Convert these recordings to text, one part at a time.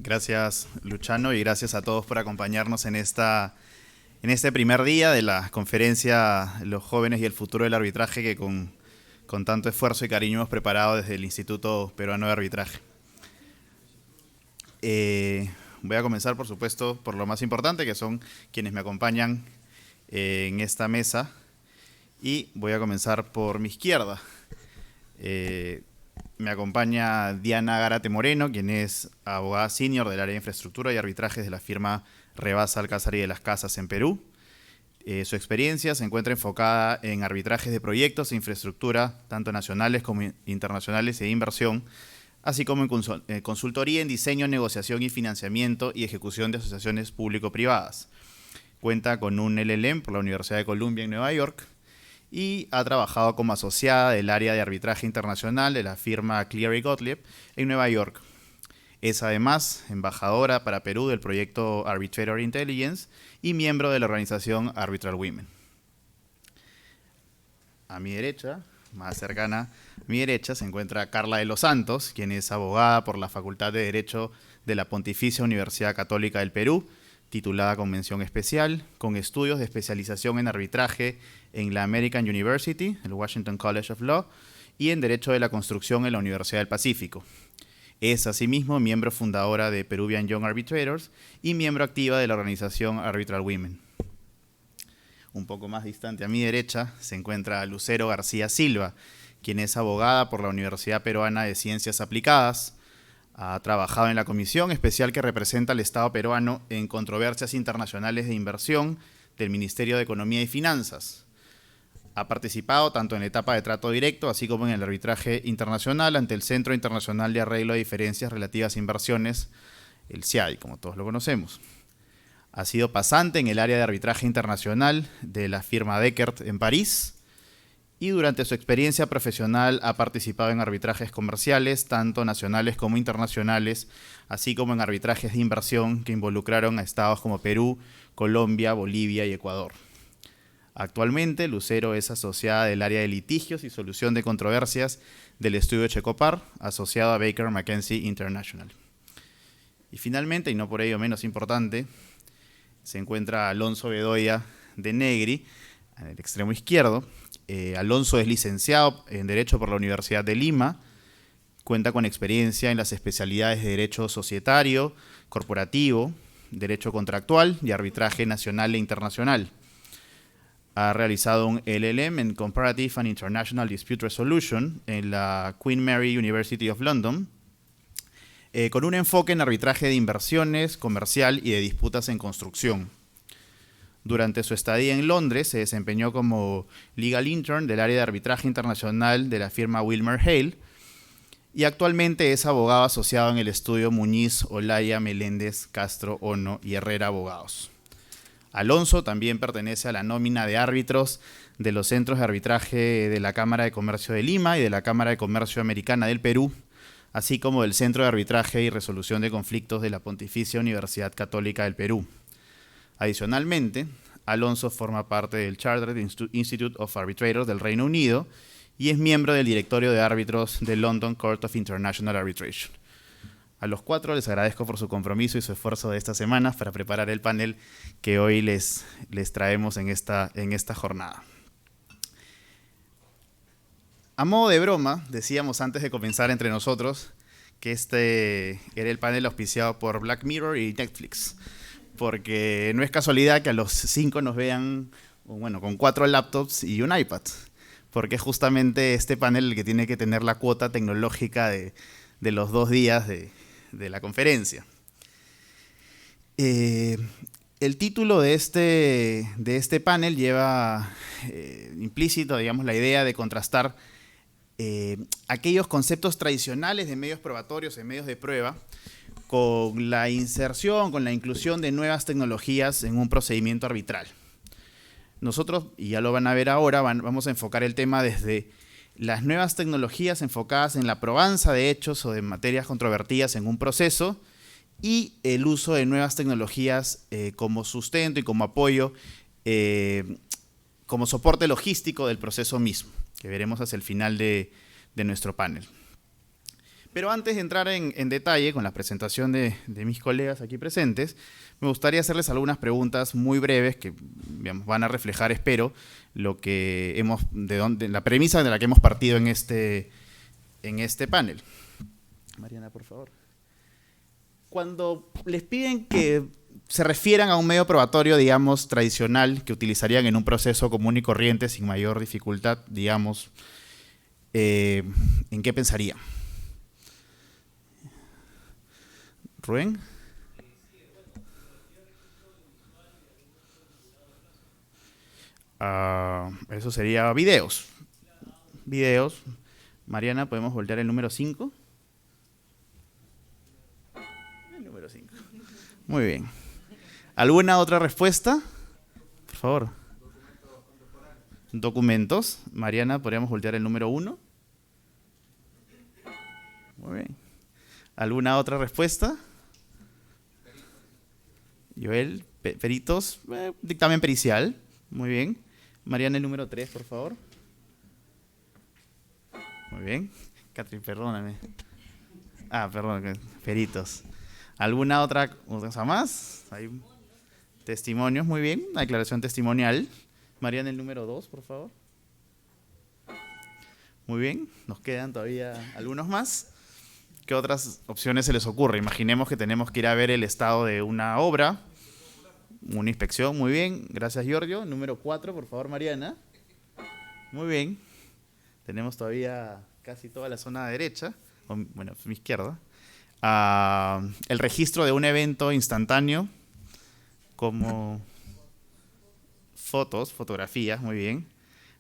Gracias, Luciano, y gracias a todos por acompañarnos en este primer día de la conferencia Los jóvenes y el futuro del arbitraje que con tanto esfuerzo y cariño hemos preparado desde el Instituto Peruano de Arbitraje. Voy a comenzar, por supuesto, por lo más importante, que son quienes me acompañan en esta mesa. Y voy a comenzar por mi izquierda. Me acompaña Diana Gárate Moreno, quien es abogada senior del área de infraestructura y arbitrajes de la firma Rebasa Alcázar y de las Casas en Perú. Su experiencia se encuentra enfocada en arbitrajes de proyectos e infraestructura, tanto nacionales como internacionales e inversión, así como en consultoría en diseño, negociación y financiamiento y ejecución de asociaciones público-privadas. Cuenta con un LLM por la Universidad de Columbia en Nueva York y ha trabajado como asociada del área de arbitraje internacional de la firma Cleary Gottlieb en Nueva York. Es además embajadora para Perú del proyecto Arbitrator Intelligence y miembro de la organización Arbitral Women. A mi derecha, más cercana a mi derecha, se encuentra Carla de los Santos, quien es abogada por la Facultad de Derecho de la Pontificia Universidad Católica del Perú, titulada con mención especial, con estudios de especialización en arbitraje en la American University, el Washington College of Law, y en Derecho de la Construcción en la Universidad del Pacífico. Es asimismo miembro fundadora de Peruvian Young Arbitrators y miembro activa de la organización Arbitral Women. Un poco más distante a mi derecha se encuentra Lucero García Silva, quien es abogada por la Universidad Peruana de Ciencias Aplicadas. Ha trabajado en la comisión especial que representa al Estado peruano en controversias internacionales de inversión del Ministerio de Economía y Finanzas. Ha participado tanto en la etapa de trato directo, así como en el arbitraje internacional ante el Centro Internacional de Arreglo de Diferencias Relativas a Inversiones, el CIADI, como todos lo conocemos. Ha sido pasante en el área de arbitraje internacional de la firma Deckert en París, y durante su experiencia profesional ha participado en arbitrajes comerciales, tanto nacionales como internacionales, así como en arbitrajes de inversión que involucraron a estados como Perú, Colombia, Bolivia y Ecuador. Actualmente, Lucero es asociada del área de litigios y solución de controversias del estudio Checopar, asociado a Baker McKenzie International. Y finalmente, y no por ello menos importante, se encuentra Alonso Bedoya de Negri, en el extremo izquierdo. Alonso es licenciado en Derecho por la Universidad de Lima, cuenta con experiencia en las especialidades de Derecho Societario, Corporativo, Derecho Contractual y Arbitraje Nacional e Internacional. Ha realizado un LLM en Comparative and International Dispute Resolution en la Queen Mary University of London, con un enfoque en arbitraje de inversiones, comercial y de disputas en construcción. Durante su estadía en Londres se desempeñó como Legal Intern del área de arbitraje internacional de la firma Wilmer Hale y actualmente es abogado asociado en el estudio Muñiz, Olaya, Meléndez, Castro, Ono y Herrera Abogados. Alonso también pertenece a la nómina de árbitros de los centros de arbitraje de la Cámara de Comercio de Lima y de la Cámara de Comercio Americana del Perú, así como del Centro de Arbitraje y Resolución de Conflictos de la Pontificia Universidad Católica del Perú. Adicionalmente, Alonso forma parte del Chartered Institute of Arbitrators del Reino Unido y es miembro del directorio de árbitros del London Court of International Arbitration. A los cuatro les agradezco por su compromiso y su esfuerzo de estas semanas para preparar el panel que hoy les traemos en esta jornada. A modo de broma, decíamos antes de comenzar entre nosotros que este era el panel auspiciado por Black Mirror y Netflix, porque no es casualidad que a los 5 nos vean, bueno, con 4 laptops y un iPad, porque es justamente este panel el que tiene que tener la cuota tecnológica de los 2 días de la conferencia. El título de este panel lleva implícito, digamos, la idea de contrastar aquellos conceptos tradicionales de medios probatorios, de medios de prueba, con la inserción, con la inclusión de nuevas tecnologías en un procedimiento arbitral. Nosotros, y ya lo van a ver ahora, vamos a enfocar el tema desde las nuevas tecnologías enfocadas en la probanza de hechos o de materias controvertidas en un proceso y el uso de nuevas tecnologías como sustento y como apoyo, como soporte logístico del proceso mismo, que veremos hacia el final de nuestro panel. Pero antes de entrar en detalle con la presentación de mis colegas aquí presentes, me gustaría hacerles algunas preguntas muy breves que digamos, van a reflejar, espero, lo que la premisa de la que hemos partido en este panel. Mariana, por favor. Cuando les piden que se refieran a un medio probatorio, digamos, tradicional, que utilizarían en un proceso común y corriente sin mayor dificultad, digamos, ¿en qué pensarían? Rubén. Eso sería videos. Videos. Mariana, ¿podemos voltear el número 5? El número 5. Muy bien. ¿Alguna otra respuesta? Por favor. Documentos. Mariana, ¿podríamos voltear el número 1? Muy bien. ¿Alguna otra respuesta? Joel, peritos, dictamen pericial. Muy bien. Mariana, el número 3, por favor. Muy bien. Catherine, perdóname. Perdón, peritos. ¿Alguna otra cosa más? ¿Hay testimonios? Muy bien. Una declaración testimonial. Mariana, el número 2, por favor. Muy bien. Nos quedan todavía algunos más. ¿Qué otras opciones se les ocurre? Imaginemos que tenemos que ir a ver el estado de una obra, una inspección. Muy bien, gracias Giorgio. Número 4, por favor, Mariana. Muy bien. Tenemos todavía casi toda la zona derecha, bueno, mi izquierda. El registro de un evento instantáneo, como fotografías, muy bien.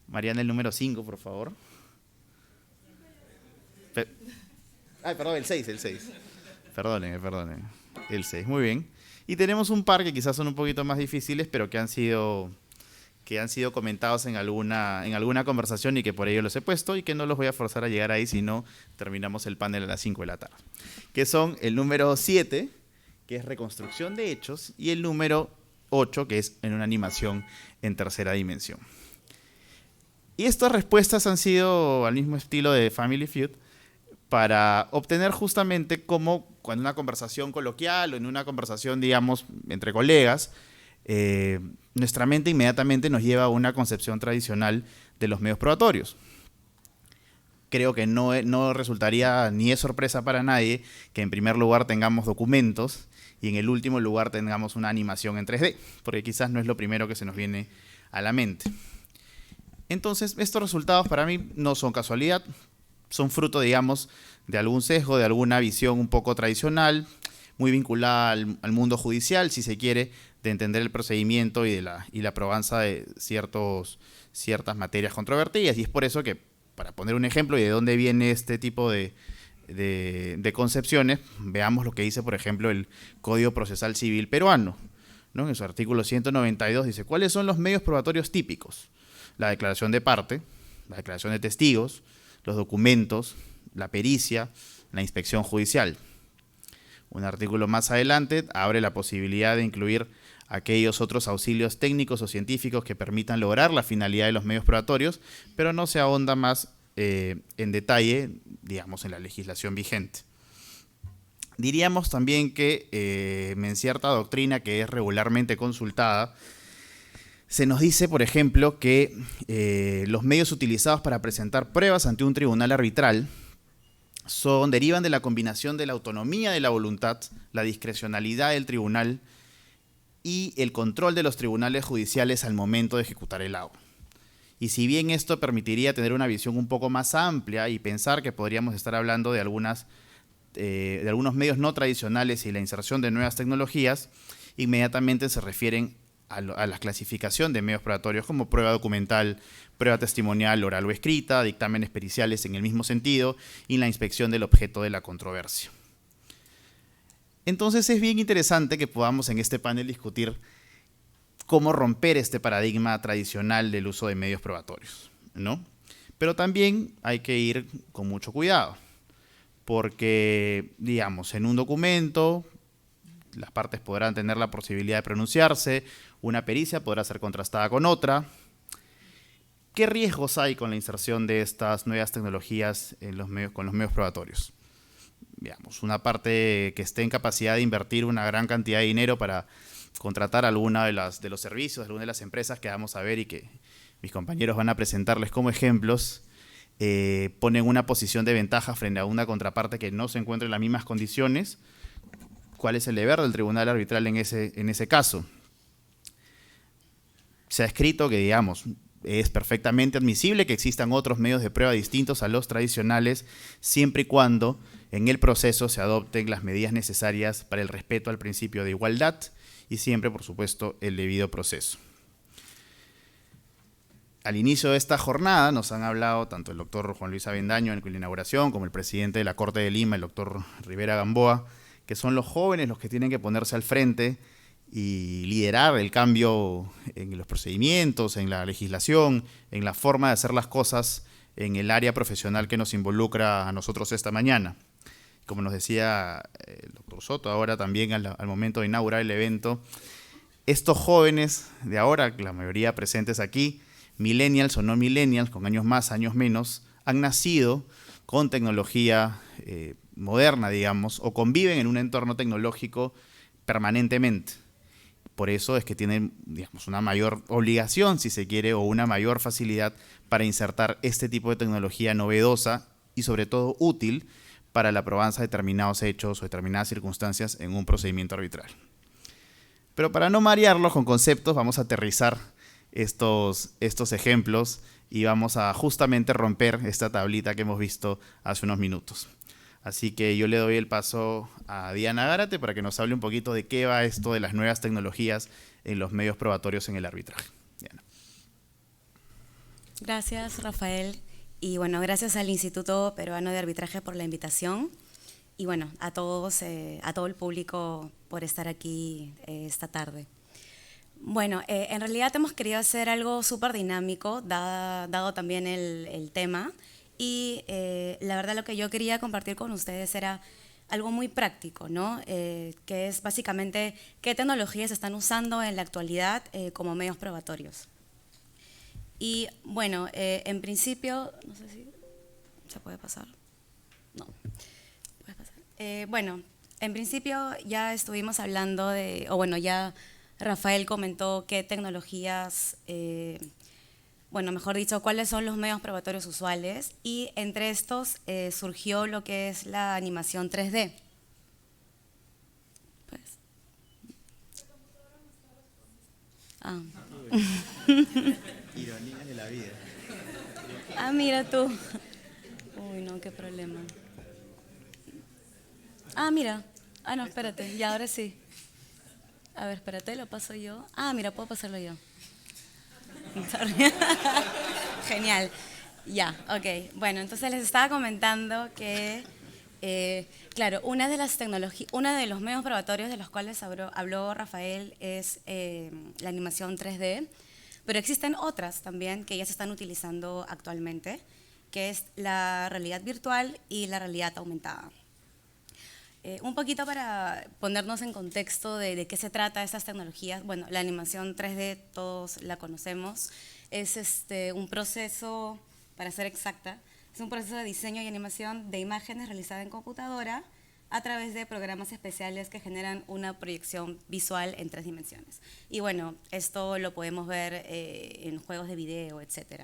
Mariana, el número 5, por favor. Perdón, el 6. Perdónenme. El 6, muy bien. Y tenemos un par que quizás son un poquito más difíciles, pero que han sido comentados en alguna conversación y que por ello los he puesto y que no los voy a forzar a llegar ahí, si no terminamos el panel a las 5 de la tarde. Que son el número 7, que es reconstrucción de hechos, y el número 8, que es en una animación en tercera dimensión. Y estas respuestas han sido al mismo estilo de Family Feud, para obtener justamente cómo, cuando en una conversación coloquial o en una conversación, digamos, entre colegas, nuestra mente inmediatamente nos lleva a una concepción tradicional de los medios probatorios. Creo que no resultaría ni es sorpresa para nadie que en primer lugar tengamos documentos y en el último lugar tengamos una animación en 3D, porque quizás no es lo primero que se nos viene a la mente. Entonces, estos resultados para mí no son casualidad, son fruto, digamos, de algún sesgo, de alguna visión un poco tradicional, muy vinculada al mundo judicial, si se quiere, de entender el procedimiento y la probanza de ciertas materias controvertidas. Y es por eso que, para poner un ejemplo y de dónde viene este tipo de concepciones, veamos lo que dice, por ejemplo, el Código Procesal Civil peruano, ¿no? En su artículo 192 dice, ¿cuáles son los medios probatorios típicos? La declaración de parte, la declaración de testigos, los documentos, la pericia, la inspección judicial. Un artículo más adelante abre la posibilidad de incluir aquellos otros auxilios técnicos o científicos que permitan lograr la finalidad de los medios probatorios, pero no se ahonda más en detalle, digamos, en la legislación vigente. Diríamos también que en cierta doctrina que es regularmente consultada, se nos dice, por ejemplo, que los medios utilizados para presentar pruebas ante un tribunal arbitral derivan de la combinación de la autonomía de la voluntad, la discrecionalidad del tribunal y el control de los tribunales judiciales al momento de ejecutar el auto. Y si bien esto permitiría tener una visión un poco más amplia y pensar que podríamos estar hablando de algunos medios no tradicionales y la inserción de nuevas tecnologías, inmediatamente se refieren a la clasificación de medios probatorios como prueba documental, prueba testimonial, oral o escrita, dictámenes periciales en el mismo sentido y la inspección del objeto de la controversia. Entonces es bien interesante que podamos en este panel discutir cómo romper este paradigma tradicional del uso de medios probatorios, ¿no? Pero también hay que ir con mucho cuidado, porque, digamos, en un documento las partes podrán tener la posibilidad de pronunciarse, una pericia podrá ser contrastada con otra. ¿Qué riesgos hay con la inserción de estas nuevas tecnologías con los medios probatorios? digamos, una parte que esté en capacidad de invertir una gran cantidad de dinero para contratar alguna de los servicios, alguna de las empresas que vamos a ver y que mis compañeros van a presentarles como ejemplos, ponen una posición de ventaja frente a una contraparte que no se encuentra en las mismas condiciones. ¿Cuál es el deber del tribunal arbitral en ese caso? Se ha escrito que, digamos, es perfectamente admisible que existan otros medios de prueba distintos a los tradicionales, siempre y cuando en el proceso se adopten las medidas necesarias para el respeto al principio de igualdad y siempre, por supuesto, el debido proceso. Al inicio de esta jornada nos han hablado tanto el doctor Juan Luis Avendaño en la inauguración como el presidente de la Corte de Lima, el doctor Rivera Gamboa, que son los jóvenes los que tienen que ponerse al frente y liderar el cambio en los procedimientos, en la legislación, en la forma de hacer las cosas en el área profesional que nos involucra a nosotros esta mañana. Como nos decía el doctor Soto ahora también al momento de inaugurar el evento, estos jóvenes de ahora, la mayoría presentes aquí, millennials o no millennials, con años más, años menos, han nacido con tecnología moderna, digamos, o conviven en un entorno tecnológico permanentemente. Por eso es que tienen, digamos, una mayor obligación, si se quiere, o una mayor facilidad para insertar este tipo de tecnología novedosa y sobre todo útil para la probanza de determinados hechos o determinadas circunstancias en un procedimiento arbitral. Pero para no marearlos con conceptos, vamos a aterrizar estos ejemplos y vamos a justamente romper esta tablita que hemos visto hace unos minutos. Así que yo le doy el paso a Diana Gárate para que nos hable un poquito de qué va esto de las nuevas tecnologías en los medios probatorios en el arbitraje. Diana. Gracias, Rafael. Y bueno, gracias al Instituto Peruano de Arbitraje por la invitación. Y bueno, a todos, a todo el público por estar aquí esta tarde. Bueno, en realidad hemos querido hacer algo súper dinámico, dado también el tema. Y la verdad lo que yo quería compartir con ustedes era algo muy práctico, ¿no? Que es básicamente qué tecnologías se están usando en la actualidad como medios probatorios. Y bueno, en principio, no sé si se puede pasar. No, puede pasar. Bueno, en principio ya estuvimos hablando de, o bueno, ya Rafael comentó qué tecnologías, bueno, mejor dicho, cuáles son los medios probatorios usuales, y entre estos surgió lo que es la animación 3D. Pues. Ah. Ironías de la vida. Ah, mira tú. Uy, no, qué problema. Ah, mira. Ah, no, espérate, ya ahora sí. A ver, espérate, lo paso yo. Ah, mira, puedo pasarlo yo. Genial. Ya, ok. Bueno, entonces les estaba comentando que, claro, una de las tecnologías, uno de los medios probatorios de los cuales habló Rafael es la animación 3D, pero existen otras también que ya se están utilizando actualmente, que es la realidad virtual y la realidad aumentada. Un poquito para ponernos en contexto de qué se trata estas tecnologías. Bueno, la animación 3D todos la conocemos. Es un proceso, para ser exacta, es un proceso de diseño y animación de imágenes realizada en computadora a través de programas especiales que generan una proyección visual en 3 dimensiones. Y bueno, esto lo podemos ver en juegos de video, etc.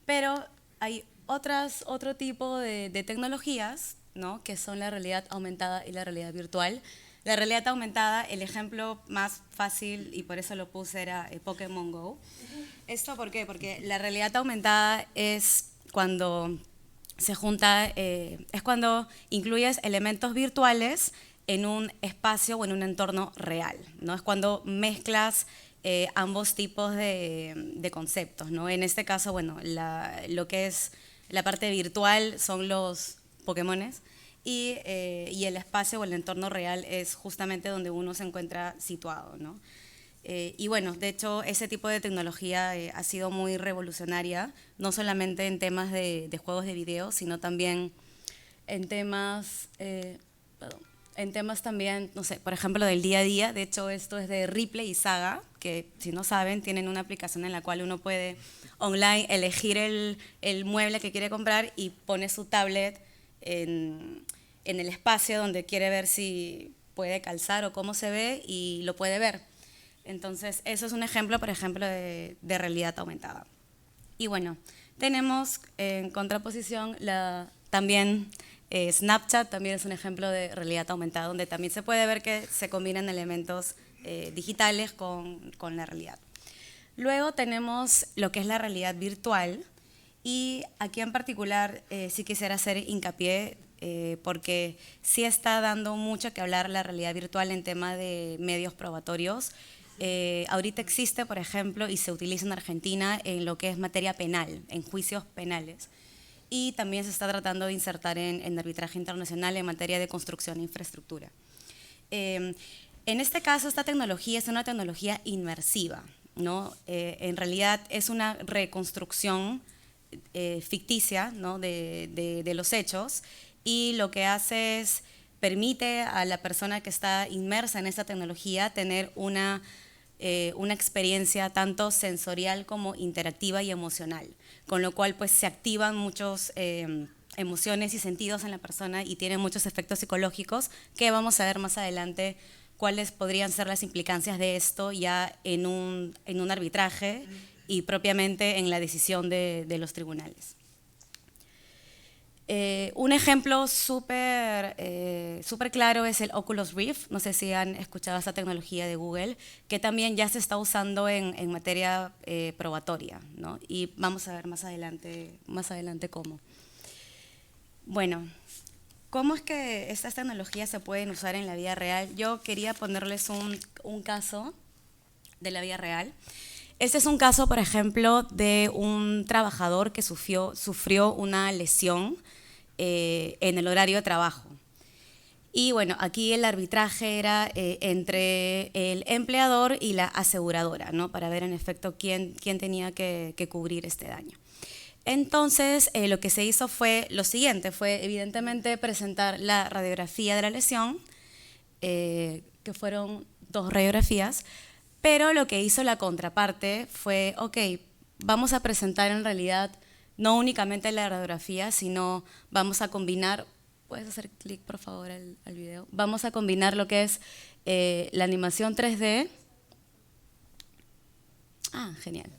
Pero hay otro tipo de tecnologías, ¿no?, que son la realidad aumentada y la realidad virtual. La realidad aumentada, el ejemplo más fácil, y por eso lo puse, era Pokémon Go. ¿Esto por qué? Porque la realidad aumentada es cuando se junta, es cuando incluyes elementos virtuales en un espacio o en un entorno real, ¿no? Es cuando mezclas ambos tipos de conceptos, ¿no? En este caso, bueno, lo que es la parte virtual son los Pokémones, y el espacio o el entorno real es justamente donde uno se encuentra situado, ¿no? Y bueno, de hecho, ese tipo de tecnología ha sido muy revolucionaria, no solamente en temas de juegos de video, sino también en temas, también, no sé, por ejemplo, del día a día. De hecho, esto es de Ripley y Saga, que si no saben, tienen una aplicación en la cual uno puede online elegir el mueble que quiere comprar y pone su tablet en el espacio donde quiere ver si puede calzar o cómo se ve y lo puede ver. Entonces, eso es un ejemplo, por ejemplo, de realidad aumentada. Y bueno, tenemos en contraposición también Snapchat, también es un ejemplo de realidad aumentada, donde también se puede ver que se combinan elementos digitales con la realidad. Luego tenemos lo que es la realidad virtual, y aquí en particular sí quisiera hacer hincapié porque sí está dando mucho que hablar la realidad virtual en tema de medios probatorios. Ahorita existe, por ejemplo, y se utiliza en Argentina en lo que es materia penal, en juicios penales. Y también se está tratando de insertar en arbitraje internacional en materia de construcción e infraestructura. En este caso, esta tecnología es una tecnología inmersiva, ¿no? En realidad es una reconstrucción ficticia, ¿no? de los hechos, y lo que hace es permite a la persona que está inmersa en esta tecnología tener una experiencia tanto sensorial como interactiva y emocional, con lo cual pues se activan muchas emociones y sentidos en la persona y tiene muchos efectos psicológicos que vamos a ver más adelante cuáles podrían ser las implicancias de esto ya en un arbitraje y propiamente en la decisión de los tribunales. Un ejemplo súper claro es el Oculus Rift. No sé si han escuchado esta tecnología de Google, que también ya se está usando en materia probatoria, ¿no? Y vamos a ver más adelante cómo. Bueno, ¿cómo es que estas tecnologías se pueden usar en la vida real? Yo quería ponerles un caso de la vida real. Este es un caso, por ejemplo, de un trabajador que sufrió una lesión en el horario de trabajo. Y bueno, aquí el arbitraje era entre el empleador y la aseguradora, ¿no? Para ver en efecto quién tenía que cubrir este daño. Entonces, lo que se hizo fue lo siguiente, fue evidentemente presentar la radiografía de la lesión, que fueron 2 radiografías, pero lo que hizo la contraparte fue, ok, vamos a presentar en realidad no únicamente la radiografía, sino vamos a combinar, puedes hacer clic por favor al video, vamos a combinar lo que es la animación 3D, genial,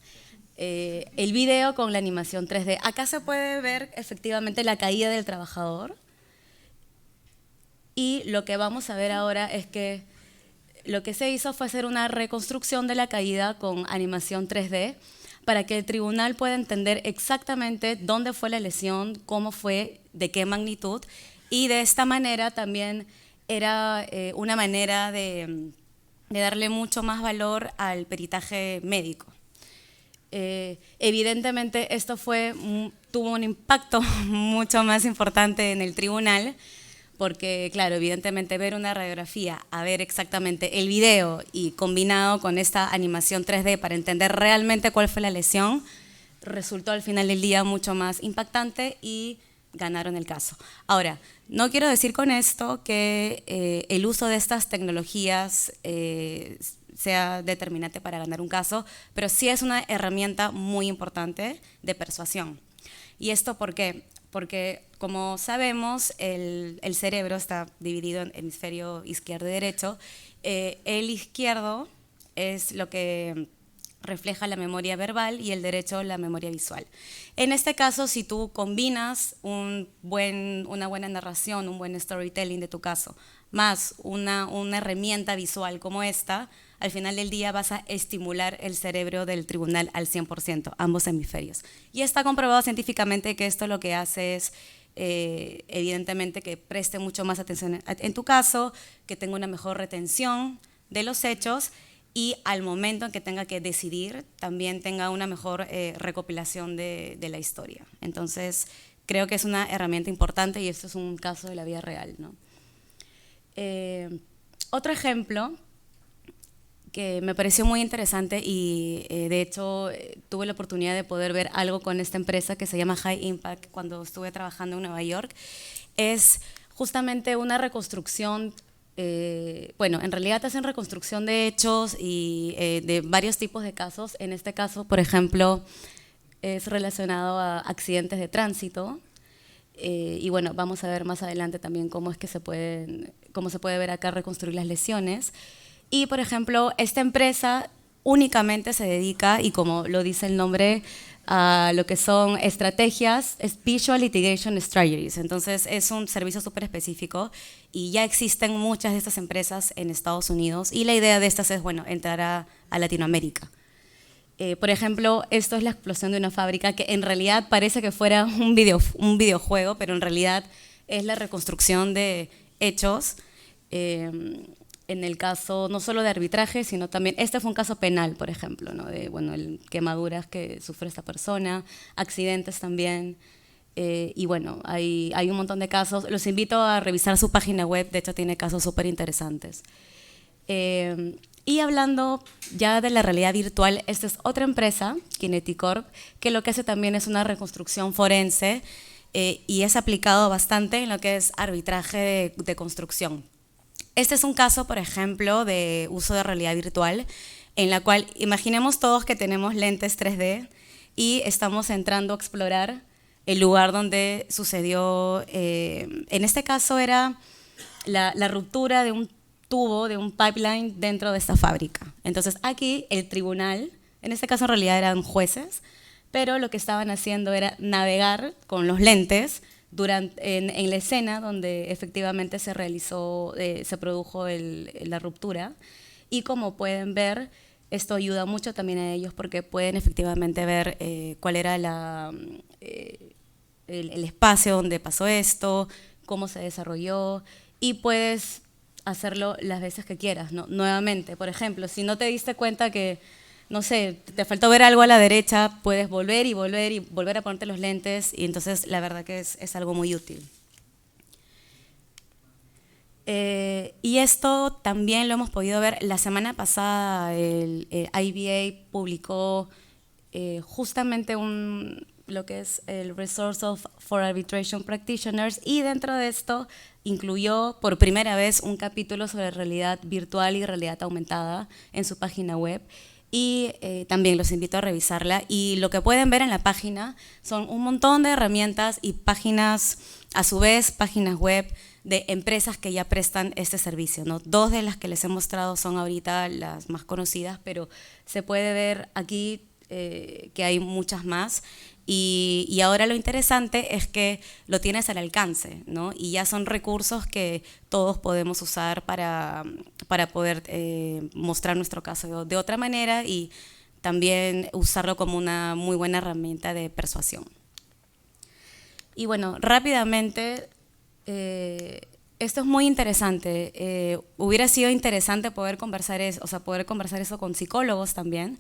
el video con la animación 3D. Acá se puede ver efectivamente la caída del trabajador, y lo que vamos a ver ahora es que lo que se hizo fue hacer una reconstrucción de la caída con animación 3D para que el tribunal pueda entender exactamente dónde fue la lesión, cómo fue, de qué magnitud, y de esta manera también era una manera de darle mucho más valor al peritaje médico. Evidentemente esto tuvo un impacto mucho más importante en el tribunal, porque claro, evidentemente ver una radiografía, a ver exactamente el video y combinado con esta animación 3D para entender realmente cuál fue la lesión, resultó al final del día mucho más impactante y ganaron el caso. Ahora, no quiero decir con esto que el uso de estas tecnologías sea determinante para ganar un caso, pero sí es una herramienta muy importante de persuasión. ¿Y esto por qué? Porque, como sabemos, el cerebro está dividido en hemisferio izquierdo y derecho. El izquierdo es lo que refleja la memoria verbal y el derecho la memoria visual. En este caso, si tú combinas una buena narración, un buen storytelling de tu caso, más una herramienta visual como esta, al final del día vas a estimular el cerebro del tribunal al 100%, ambos hemisferios. Y está comprobado científicamente que esto lo que hace es, evidentemente, que preste mucho más atención en tu caso, que tenga una mejor retención de los hechos y al momento en que tenga que decidir, también tenga una mejor recopilación de la historia. Entonces, creo que es una herramienta importante y esto es un caso de la vida real, ¿no? Otro ejemplo que me pareció muy interesante y de hecho tuve la oportunidad de poder ver algo con esta empresa que se llama High Impact cuando estuve trabajando en Nueva York, es justamente una reconstrucción, bueno, en realidad hacen reconstrucción de hechos y de varios tipos de casos. En este caso, por ejemplo, es relacionado a accidentes de tránsito Y bueno, vamos a ver más adelante también cómo es que cómo se puede ver acá reconstruir las lesiones. Y, por ejemplo, esta empresa únicamente se dedica, y como lo dice el nombre, a lo que son estrategias, Visual Litigation Strategies. Entonces, es un servicio súper específico y ya existen muchas de estas empresas en Estados Unidos y la idea de estas es, bueno, entrar a Latinoamérica. Por ejemplo, esto es la explosión de una fábrica que en realidad parece que fuera un videojuego, pero en realidad es la reconstrucción de hechos. En el caso no solo de arbitraje, sino también, este fue un caso penal, por ejemplo, ¿no? De bueno, quemaduras que sufre esta persona, accidentes también. Y bueno, hay un montón de casos. Los invito a revisar su página web, de hecho tiene casos súper interesantes. Y hablando ya de la realidad virtual, esta es otra empresa, Kineticorp, que lo que hace también es una reconstrucción forense y es aplicado bastante en lo que es arbitraje de construcción. Este es un caso, por ejemplo, de uso de realidad virtual, en la cual imaginemos todos que tenemos lentes 3D y estamos entrando a explorar el lugar donde sucedió, en este caso era la ruptura de un tubo, de un pipeline dentro de esta fábrica. Entonces aquí el tribunal, en este caso en realidad eran jueces, pero lo que estaban haciendo era navegar con los lentes en la escena donde efectivamente se realizó, se produjo la ruptura. Y como pueden ver, esto ayuda mucho también a ellos porque pueden efectivamente ver cuál era el espacio donde pasó esto, cómo se desarrolló, y puedes hacerlo las veces que quieras, ¿no? Nuevamente, por ejemplo, si no te diste cuenta que, no sé, te faltó ver algo a la derecha, puedes volver y volver a ponerte los lentes, y entonces la verdad que es algo muy útil. Y esto también lo hemos podido ver la semana pasada. El IBA publicó justamente lo que es el Resource for Arbitration Practitioners, y dentro de esto incluyó por primera vez un capítulo sobre realidad virtual y realidad aumentada en su página web. Y también los invito a revisarla. Y lo que pueden ver en la página son un montón de herramientas y páginas, a su vez, páginas web de empresas que ya prestan este servicio, ¿no? Dos de las que les he mostrado son ahorita las más conocidas, pero se puede ver aquí que hay muchas más. Y ahora lo interesante es que lo tienes al alcance, ¿no? Y ya son recursos que todos podemos usar para poder mostrar nuestro caso de otra manera y también usarlo como una muy buena herramienta de persuasión. Y bueno, rápidamente, esto es muy interesante. Hubiera sido interesante poder conversar eso con psicólogos también,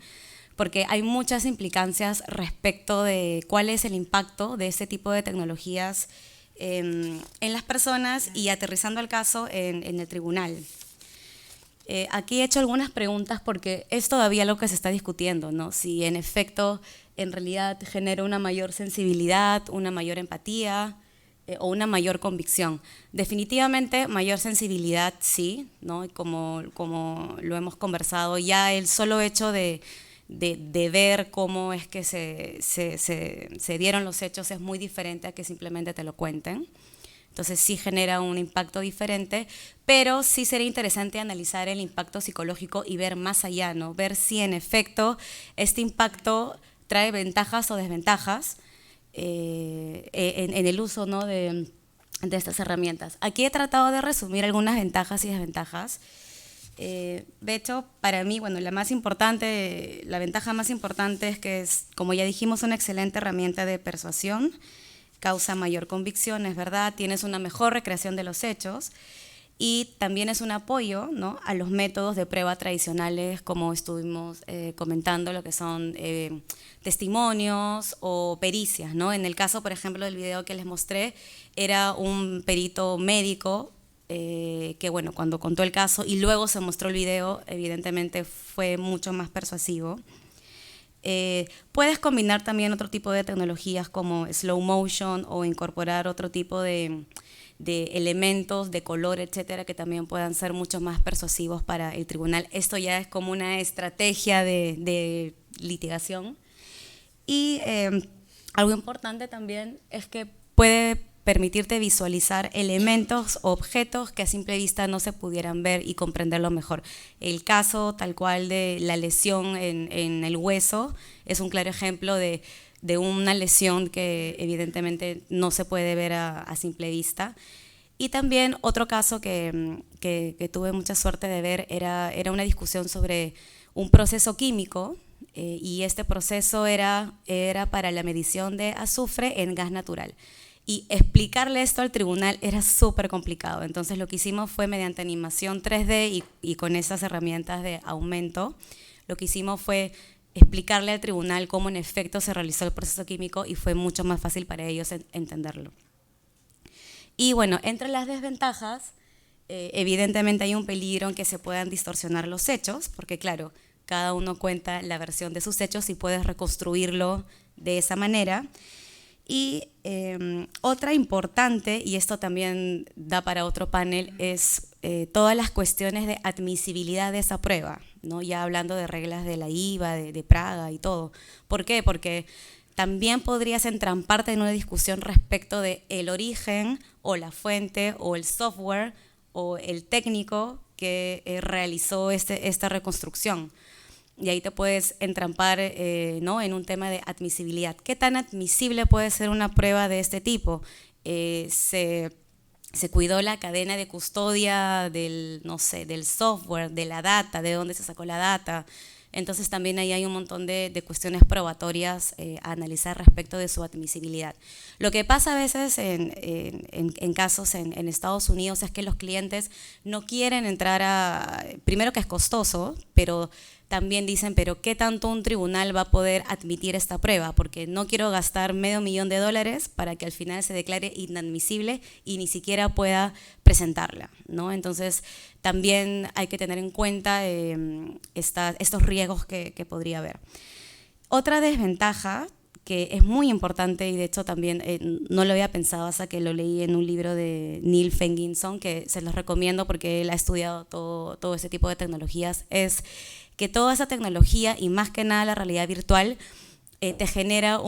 porque hay muchas implicancias respecto de cuál es el impacto de este tipo de tecnologías en las personas y aterrizando al caso en el tribunal. Aquí he hecho algunas preguntas porque es todavía lo que se está discutiendo, ¿no? Si en efecto, en realidad genera una mayor sensibilidad, una mayor empatía o una mayor convicción. Definitivamente mayor sensibilidad sí, ¿no? Como lo hemos conversado, ya el solo hecho de ver cómo es que se dieron los hechos es muy diferente a que simplemente te lo cuenten. Entonces sí genera un impacto diferente, pero sí sería interesante analizar el impacto psicológico y ver más allá, ¿no? Ver si en efecto este impacto trae ventajas o desventajas en el uso, ¿no? de estas herramientas. Aquí he tratado de resumir algunas ventajas y desventajas. De hecho, para mí, bueno, la ventaja más importante es que es, como ya dijimos, una excelente herramienta de persuasión, causa mayor convicción, es verdad, tienes una mejor recreación de los hechos y también es un apoyo, ¿no? a los métodos de prueba tradicionales, como estuvimos comentando, lo que son testimonios o pericias, ¿no? En el caso, por ejemplo, del video que les mostré, era un perito médico que bueno, cuando contó el caso y luego se mostró el video, evidentemente fue mucho más persuasivo. Puedes combinar también otro tipo de tecnologías como slow motion o incorporar otro tipo de elementos, de color, etcétera, que también puedan ser mucho más persuasivos para el tribunal. Esto ya es como una estrategia de litigación. Y algo importante también es que puede permitirte visualizar elementos o objetos que a simple vista no se pudieran ver y comprenderlo mejor. El caso tal cual de la lesión en el hueso es un claro ejemplo de una lesión que evidentemente no se puede ver a simple vista. Y también otro caso que tuve mucha suerte de ver era una discusión sobre un proceso químico, y este proceso era para la medición de azufre en gas natural. Y explicarle esto al tribunal era súper complicado. Entonces lo que hicimos fue mediante animación 3D y con esas herramientas de aumento, lo que hicimos fue explicarle al tribunal cómo en efecto se realizó el proceso químico y fue mucho más fácil para ellos entenderlo. Y bueno, entre las desventajas, evidentemente hay un peligro en que se puedan distorsionar los hechos, porque claro, cada uno cuenta la versión de sus hechos y puedes reconstruirlo de esa manera. Y otra importante, y esto también da para otro panel, es todas las cuestiones de admisibilidad de esa prueba, ¿no? Ya hablando de reglas de la IVA, de Praga y todo. ¿Por qué? Porque también podrías entramparte en una discusión respecto de el origen o la fuente o el software o el técnico que realizó esta reconstrucción. Y ahí te puedes entrampar ¿no? en un tema de admisibilidad. ¿Qué tan admisible puede ser una prueba de este tipo? Se cuidó la cadena de custodia del, no sé, del software, de la data, de dónde se sacó la data. Entonces también ahí hay un montón de cuestiones probatorias a analizar respecto de su admisibilidad. Lo que pasa a veces en casos en Estados Unidos es que los clientes no quieren entrar primero que es costoso, pero también dicen, pero ¿qué tanto un tribunal va a poder admitir esta prueba? Porque no quiero gastar $500,000 para que al final se declare inadmisible y ni siquiera pueda presentarla, ¿no? Entonces, también hay que tener en cuenta estos riesgos que podría haber. Otra desventaja que es muy importante, y de hecho también no lo había pensado hasta que lo leí en un libro de Neil Fenginson, que se los recomiendo porque él ha estudiado todo ese tipo de tecnologías, es que toda esa tecnología y más que nada la realidad virtual te genera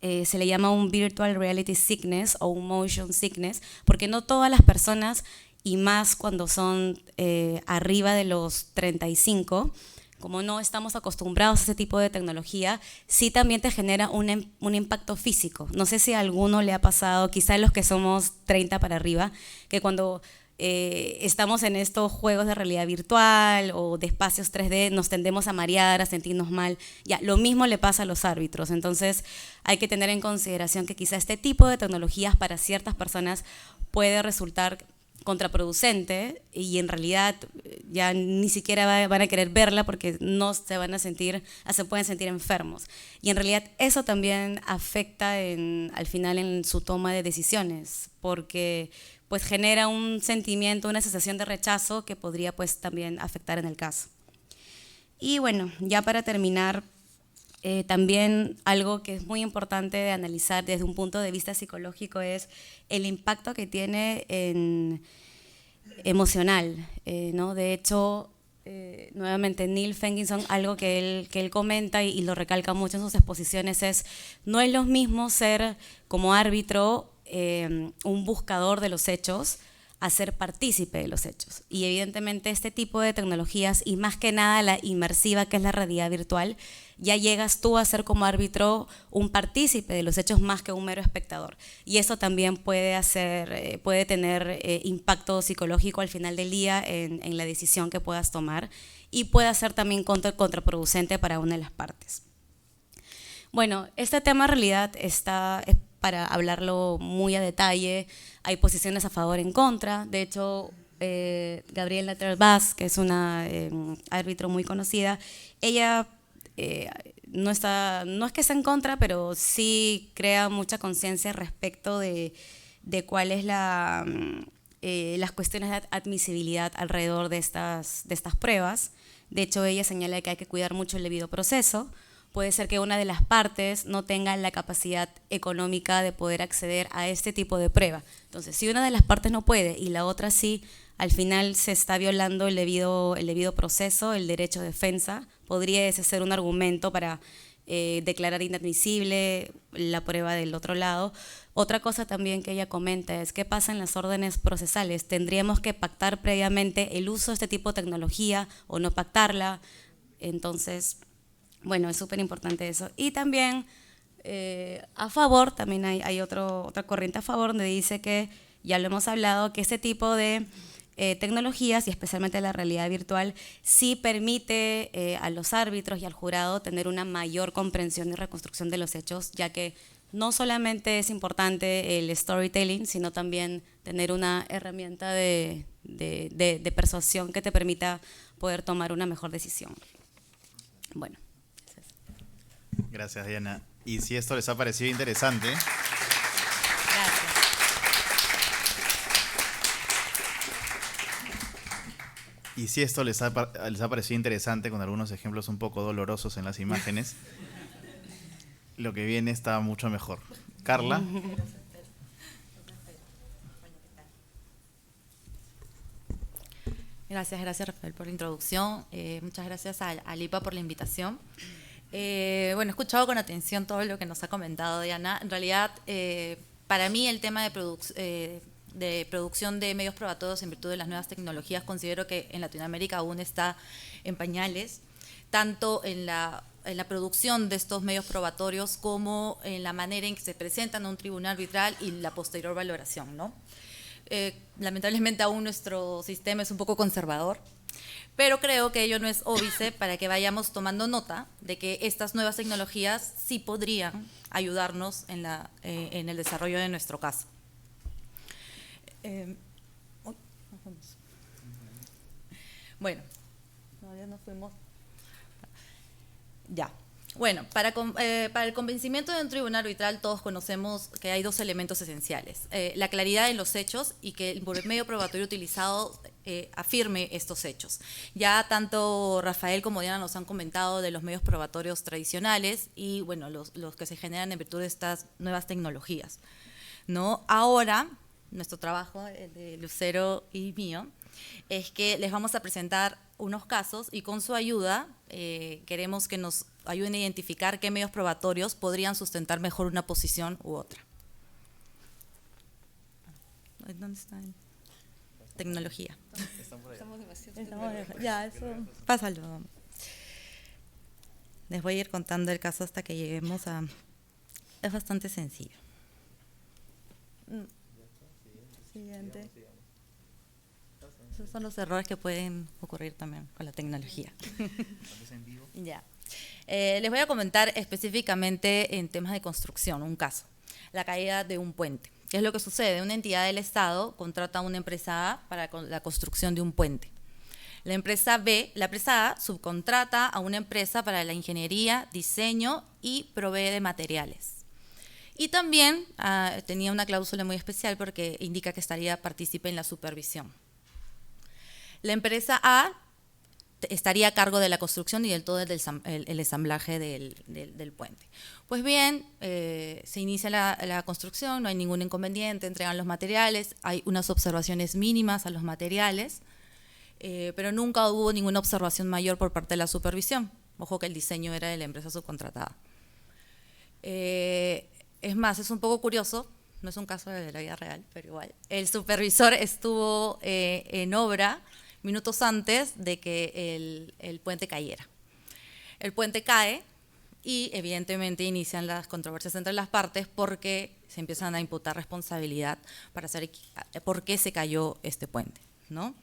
se le llama un virtual reality sickness o un motion sickness, porque no todas las personas, y más cuando son arriba de los 35, como no estamos acostumbrados a ese tipo de tecnología, sí también te genera un impacto físico. No sé si a alguno le ha pasado, quizá los que somos 30 para arriba, que cuando estamos en estos juegos de realidad virtual o de espacios 3D, nos tendemos a marear, a sentirnos mal. Ya, lo mismo le pasa a los árbitros. Entonces, hay que tener en consideración que quizá este tipo de tecnologías para ciertas personas puede resultar contraproducente y en realidad ya ni siquiera van a querer verla porque no se van a sentir, se pueden sentir enfermos. Y en realidad eso también afecta al final en su toma de decisiones, porque pues genera un sentimiento, una sensación de rechazo que podría pues también afectar en el caso. Y bueno, ya para terminar, también algo que es muy importante de analizar desde un punto de vista psicológico es el impacto que tiene emocional, ¿no? De hecho, nuevamente Neil Fenginson, algo que él comenta y lo recalca mucho en sus exposiciones es, no es lo mismo ser como árbitro un buscador de los hechos a ser partícipe de los hechos. Y evidentemente este tipo de tecnologías y más que nada la inmersiva que es la realidad virtual, ya llegas tú a ser como árbitro un partícipe de los hechos más que un mero espectador. Y eso también puede tener impacto psicológico al final del día en la decisión que puedas tomar y puede ser también contraproducente para una de las partes. Bueno, este tema en realidad es para hablarlo muy a detalle. Hay posiciones a favor y en contra. De hecho, Gabrielle Natter-Bass, que es una árbitro muy conocida, ella no es que esté en contra, pero sí crea mucha conciencia respecto de cuál es las cuestiones de admisibilidad alrededor de estas pruebas. De hecho, ella señala que hay que cuidar mucho el debido proceso. Puede ser que una de las partes no tenga la capacidad económica de poder acceder a este tipo de prueba. Entonces, si una de las partes no puede y la otra sí, al final se está violando el debido proceso, el derecho de defensa. Podría ese ser un argumento para declarar inadmisible la prueba del otro lado. Otra cosa también que ella comenta es qué pasa en las órdenes procesales. ¿Tendríamos que pactar previamente el uso de este tipo de tecnología o no pactarla? Entonces, bueno, es súper importante eso. Y también a favor, también hay otra corriente a favor donde dice que, ya lo hemos hablado, que este tipo de tecnologías y especialmente la realidad virtual sí permite a los árbitros y al jurado tener una mayor comprensión y reconstrucción de los hechos, ya que no solamente es importante el storytelling, sino también tener una herramienta de persuasión que te permita poder tomar una mejor decisión. Bueno. Gracias, Diana. Y si esto les ha parecido interesante, Gracias. y si esto les ha parecido interesante con algunos ejemplos un poco dolorosos en las imágenes, lo que viene está mucho mejor. Carla. Gracias Rafael por la introducción. Muchas gracias a Lipa por la invitación. Bueno, he escuchado con atención todo lo que nos ha comentado Diana. En realidad, para mí el tema de producción de medios probatorios en virtud de las nuevas tecnologías, considero que en Latinoamérica aún está en pañales, tanto en la producción de estos medios probatorios como en la manera en que se presentan a un tribunal arbitral y la posterior valoración, ¿no? Lamentablemente aún nuestro sistema es un poco conservador, pero creo que ello no es óbice para que vayamos tomando nota de que estas nuevas tecnologías sí podrían ayudarnos en el desarrollo de nuestro caso. Bueno, ya nos fuimos. Ya. Bueno, para el convencimiento de un tribunal arbitral todos conocemos que hay dos elementos esenciales. La claridad en los hechos y que el medio probatorio utilizado afirme estos hechos. Ya tanto Rafael como Diana nos han comentado de los medios probatorios tradicionales y bueno, los que se generan en virtud de estas nuevas tecnologías, ¿no? Ahora, nuestro trabajo, el de Lucero y mío, es que les vamos a presentar unos casos y con su ayuda queremos que nos ayuden a identificar qué medios probatorios podrían sustentar mejor una posición u otra. ¿Dónde está? Tecnología. Estamos demasiado. Ya, eso. Pásalo. Les voy a ir contando el caso hasta que lleguemos a… Es bastante sencillo. Siguiente. Esos son los errores que pueden ocurrir también con la tecnología. Ya. Les voy a comentar específicamente en temas de construcción, un caso, la caída de un puente. ¿Qué es lo que sucede? Una entidad del Estado contrata a una empresa A para la construcción de un puente. La empresa A subcontrata a una empresa para la ingeniería, diseño y provee de materiales. Y también tenía una cláusula muy especial porque indica que partícipe en la supervisión. La empresa A estaría a cargo de la construcción y del todo el ensamblaje del puente. Pues bien, se inicia la construcción, no hay ningún inconveniente, entregan los materiales, hay unas observaciones mínimas a los materiales, pero nunca hubo ninguna observación mayor por parte de la supervisión. Ojo que el diseño era de la empresa subcontratada. Es más, es un poco curioso, no es un caso de la vida real, pero igual. El supervisor estuvo en obra minutos antes de que el puente cayera. El puente cae y evidentemente inician las controversias entre las partes porque se empiezan a imputar responsabilidad para saber por qué se cayó este puente, ¿no?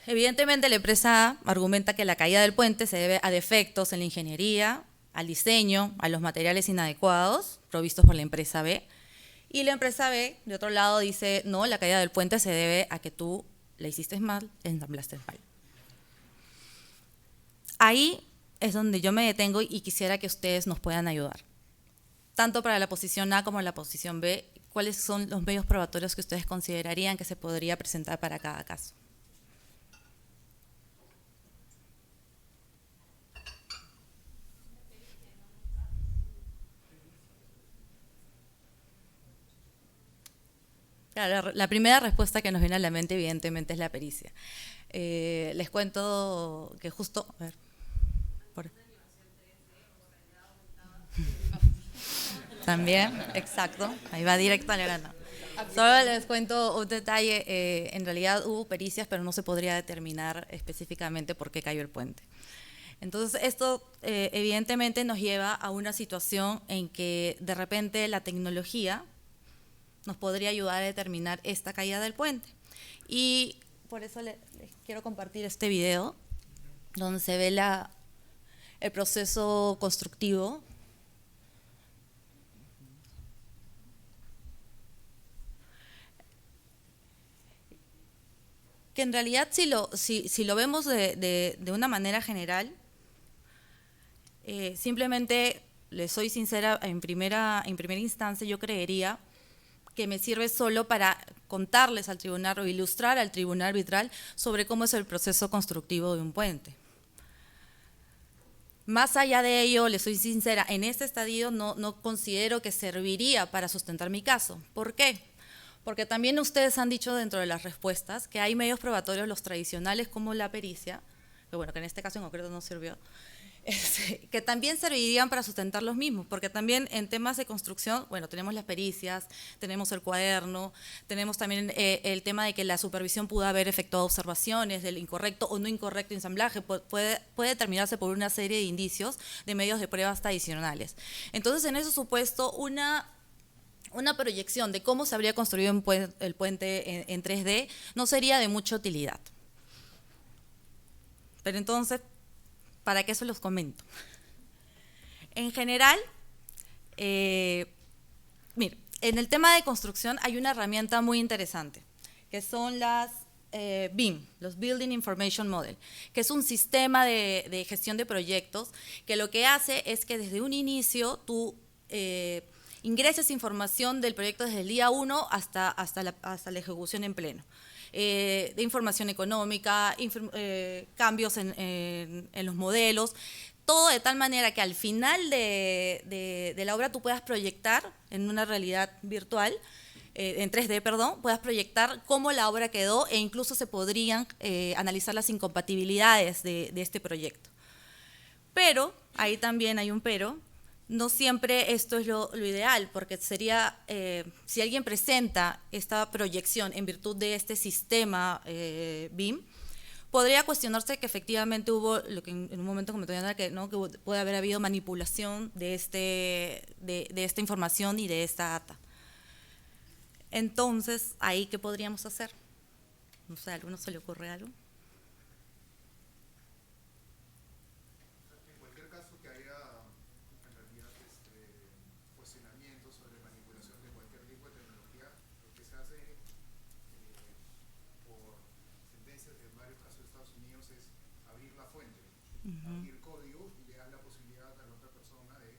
Evidentemente la empresa A argumenta que la caída del puente se debe a defectos en la ingeniería, al diseño, a los materiales inadecuados provistos por la empresa B. Y la empresa B, de otro lado, dice, no, la caída del puente se debe a que tú la hiciste mal, ensamblaste mal. Ahí es donde yo me detengo y quisiera que ustedes nos puedan ayudar. Tanto para la posición A como la posición B, ¿cuáles son los medios probatorios que ustedes considerarían que se podría presentar para cada caso? Claro, la primera respuesta que nos viene a la mente evidentemente es la pericia. Les cuento que justo… A ver, También, exacto, ahí va directo al grano. Solo les cuento un detalle, en realidad hubo pericias, pero no se podría determinar específicamente por qué cayó el puente. Entonces, esto evidentemente nos lleva a una situación en que de repente la tecnología nos podría ayudar a determinar esta caída del puente. Y por eso les quiero compartir este video, donde se ve el proceso constructivo. Que en realidad si lo vemos de una manera general, simplemente, les soy sincera, en primera instancia yo creería que me sirve solo para contarles al tribunal o ilustrar al tribunal arbitral sobre cómo es el proceso constructivo de un puente. Más allá de ello, les soy sincera, en este estadio no considero que serviría para sustentar mi caso. ¿Por qué? Porque también ustedes han dicho dentro de las respuestas que hay medios probatorios, los tradicionales como la pericia, que bueno, que en este caso en concreto no sirvió, que también servirían para sustentar los mismos, porque también en temas de construcción, bueno, tenemos las pericias, tenemos el cuaderno, tenemos también el tema de que la supervisión pudo haber efectuado observaciones del incorrecto o no incorrecto ensamblaje, puede determinarse por una serie de indicios de medios de pruebas tradicionales. Entonces, en ese supuesto, una proyección de cómo se habría construido el puente en 3D no sería de mucha utilidad. Pero entonces, ¿para qué se los comento? En general, mire, en el tema de construcción hay una herramienta muy interesante, que son las BIM, los Building Information Model, que es un sistema de gestión de proyectos que lo que hace es que desde un inicio tú ingreses información del proyecto desde el día 1 hasta la ejecución en pleno. De información económica, cambios en los modelos, todo de tal manera que al final de la obra tú puedas proyectar en una realidad virtual, en 3D, perdón, puedas proyectar cómo la obra quedó e incluso se podrían analizar las incompatibilidades de este proyecto. Pero, ahí también hay un pero, no siempre esto es lo ideal, porque sería, si alguien presenta esta proyección en virtud de este sistema BIM, podría cuestionarse que efectivamente hubo, lo que en un momento comentó Ana, que puede haber habido manipulación de esta información y de esta data. Entonces, ¿ahí qué podríamos hacer? No sé, ¿a alguno se le ocurre algo? Abrir código y le das la posibilidad a la otra persona de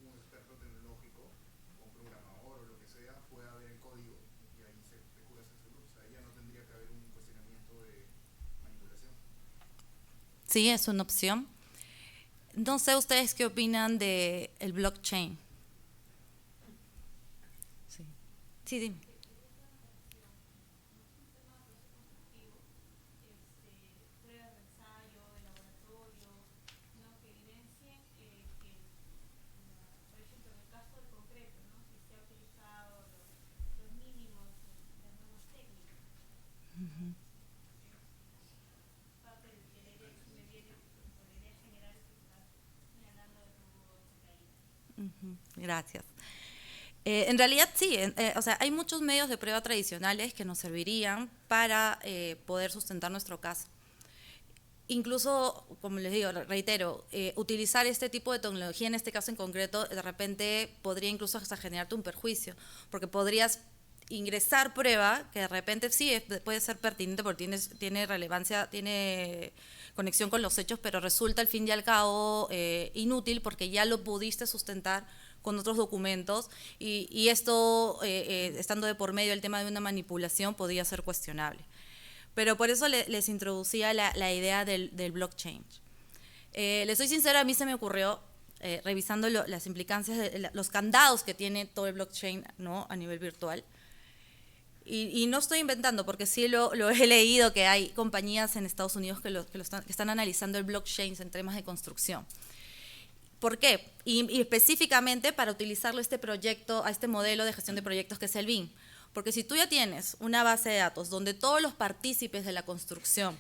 un experto tecnológico, un programador o lo que sea, pueda ver el código y ahí se cura ese seguro. O sea, ya no tendría que haber un cuestionamiento de manipulación. Sí, es una opción. No sé ustedes qué opinan del blockchain. Sí, sí, dime. Gracias. En realidad sí, o sea, hay muchos medios de prueba tradicionales que nos servirían para poder sustentar nuestro caso. Incluso, como les digo, reitero, utilizar este tipo de tecnología, en este caso en concreto, de repente podría incluso hasta generarte un perjuicio, porque podrías ingresar prueba que de repente sí puede ser pertinente porque tiene relevancia, tiene conexión con los hechos, pero resulta al fin y al cabo inútil porque ya lo pudiste sustentar con otros documentos y esto, estando de por medio el tema de una manipulación, podría ser cuestionable. Pero por eso les introducía la idea del blockchain. Les soy sincera, a mí se me ocurrió, revisando las implicancias, los candados que tiene todo el blockchain, ¿no?, a nivel virtual. Y no estoy inventando, porque sí lo he leído, que hay compañías en Estados Unidos que están analizando el blockchain en temas de construcción. ¿Por qué? Y específicamente para utilizarlo este proyecto, a este modelo de gestión de proyectos que es el BIM. Porque si tú ya tienes una base de datos donde todos los partícipes de la construcción,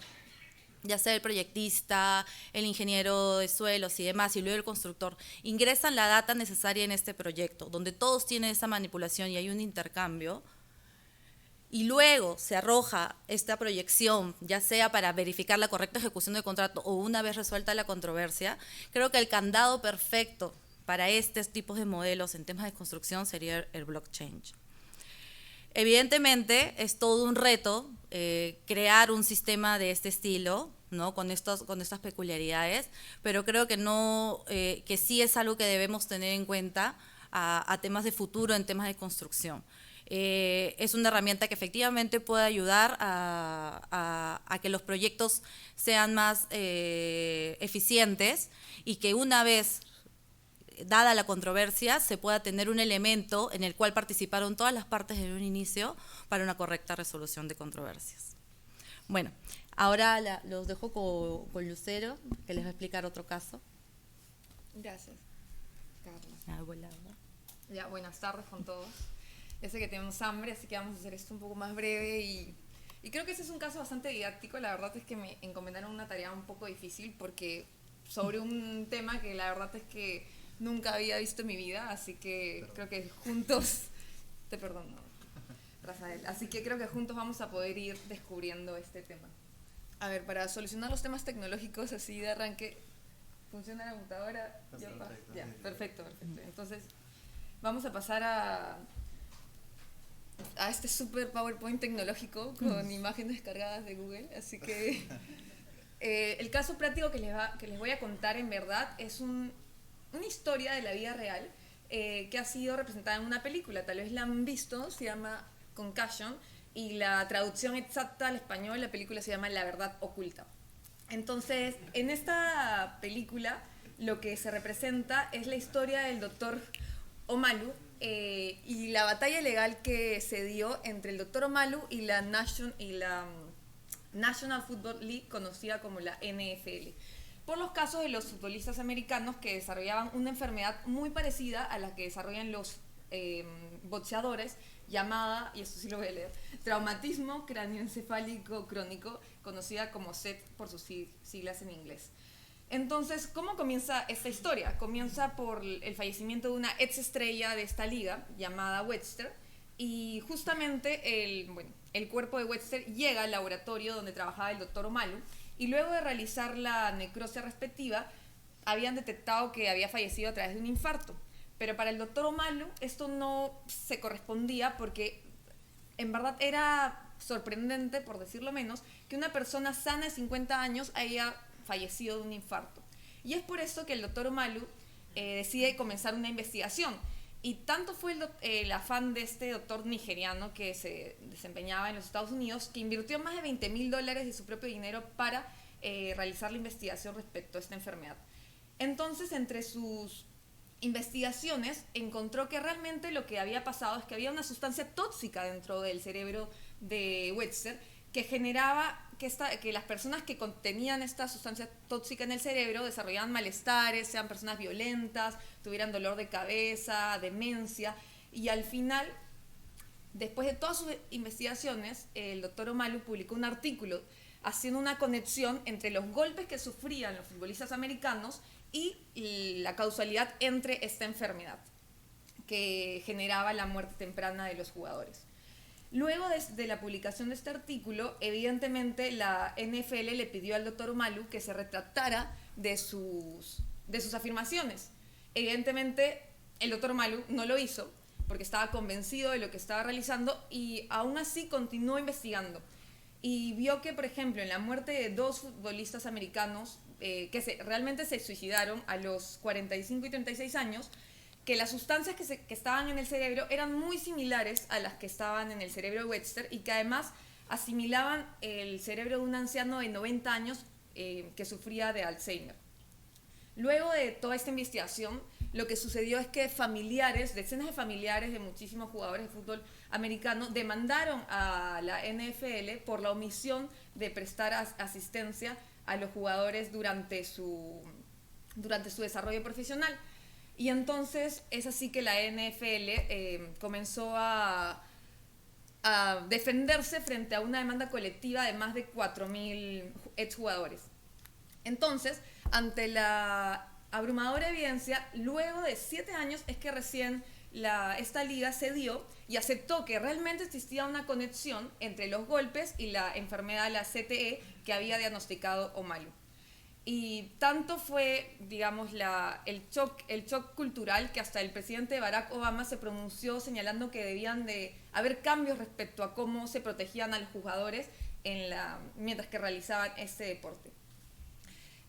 ya sea el proyectista, el ingeniero de suelos y demás, y luego el constructor, ingresan la data necesaria en este proyecto, donde todos tienen esa manipulación y hay un intercambio, y luego se arroja esta proyección, ya sea para verificar la correcta ejecución del contrato o una vez resuelta la controversia, creo que el candado perfecto para estos tipos de modelos en temas de construcción sería el blockchain. Evidentemente es todo un reto crear un sistema de este estilo, ¿no? con estas peculiaridades, pero creo que, que sí es algo que debemos tener en cuenta a temas de futuro en temas de construcción. Es una herramienta que efectivamente puede ayudar a que los proyectos sean más eficientes y que una vez dada la controversia se pueda tener un elemento en el cual participaron todas las partes en un inicio para una correcta resolución de controversias. Bueno, ahora los dejo con Lucero, que les va a explicar otro caso. Gracias, Carla. Ya, buenas tardes con todos. Ya sé que tenemos hambre, así que vamos a hacer esto un poco más breve y creo que ese es un caso bastante didáctico. La verdad es que me encomendaron una tarea un poco difícil porque sobre un tema que la verdad es que nunca había visto en mi vida, así que creo que juntos, te perdono, Rafael, así que creo que juntos vamos a poder ir descubriendo este tema. A ver, para solucionar los temas tecnológicos así de arranque, ¿funciona la computadora? Ya, perfecto. Entonces, vamos a pasar a este super PowerPoint tecnológico con imágenes descargadas de Google, así que el caso práctico que les voy a contar en verdad es una historia de la vida real que ha sido representada en una película, tal vez la han visto, se llama Concussion, y la traducción exacta al español, la película se llama La verdad oculta. Entonces, en esta película lo que se representa es la historia del doctor Omalu y la batalla legal que se dio entre el doctor Omalu y la National Football League, conocida como la NFL, por los casos de los futbolistas americanos que desarrollaban una enfermedad muy parecida a la que desarrollan los boxeadores, llamada, y esto sí lo voy a leer, traumatismo cráneoencefálico crónico, conocida como SET por sus siglas en inglés. Entonces, ¿cómo comienza esta historia? Comienza por el fallecimiento de una ex estrella de esta liga, llamada Webster, y justamente el cuerpo de Webster llega al laboratorio donde trabajaba el doctor Omalu, y luego de realizar la necropsia respectiva, habían detectado que había fallecido a través de un infarto. Pero para el doctor Omalu esto no se correspondía porque en verdad era sorprendente, por decirlo menos, que una persona sana de 50 años haya fallecido de un infarto. Y es por eso que el doctor Omalu decide comenzar una investigación. Y tanto fue el afán de este doctor nigeriano que se desempeñaba en los Estados Unidos, que invirtió más de $20,000 de su propio dinero para realizar la investigación respecto a esta enfermedad. Entonces, entre sus investigaciones, encontró que realmente lo que había pasado es que había una sustancia tóxica dentro del cerebro de Webster que generaba que las personas que contenían esta sustancia tóxica en el cerebro desarrollaban malestares, sean personas violentas, tuvieran dolor de cabeza, demencia, y al final, después de todas sus investigaciones, el doctor Omalu publicó un artículo haciendo una conexión entre los golpes que sufrían los futbolistas americanos y la causalidad entre esta enfermedad que generaba la muerte temprana de los jugadores. Luego de la publicación de este artículo, evidentemente la NFL le pidió al doctor Omalu que se retractara de sus afirmaciones. Evidentemente el doctor Omalu no lo hizo porque estaba convencido de lo que estaba realizando y aún así continuó investigando. Y vio que, por ejemplo, en la muerte de 2 futbolistas americanos realmente se suicidaron a los 45 y 36 años, que las sustancias que estaban en el cerebro eran muy similares a las que estaban en el cerebro de Webster y que además asimilaban el cerebro de un anciano de 90 años que sufría de Alzheimer. Luego de toda esta investigación, lo que sucedió es que decenas de familiares de muchísimos jugadores de fútbol americano demandaron a la NFL por la omisión de prestar asistencia a los jugadores durante su durante su desarrollo profesional. Y entonces es así que la NFL comenzó a defenderse frente a una demanda colectiva de más de 4.000 exjugadores. Entonces, ante la abrumadora evidencia, luego de 7 años es que recién esta liga cedió y aceptó que realmente existía una conexión entre los golpes y la enfermedad, la CTE, que había diagnosticado Omalu. Y tanto fue, digamos, el shock cultural que hasta el presidente Barack Obama se pronunció señalando que debían de haber cambios respecto a cómo se protegían a los jugadores mientras que realizaban este deporte.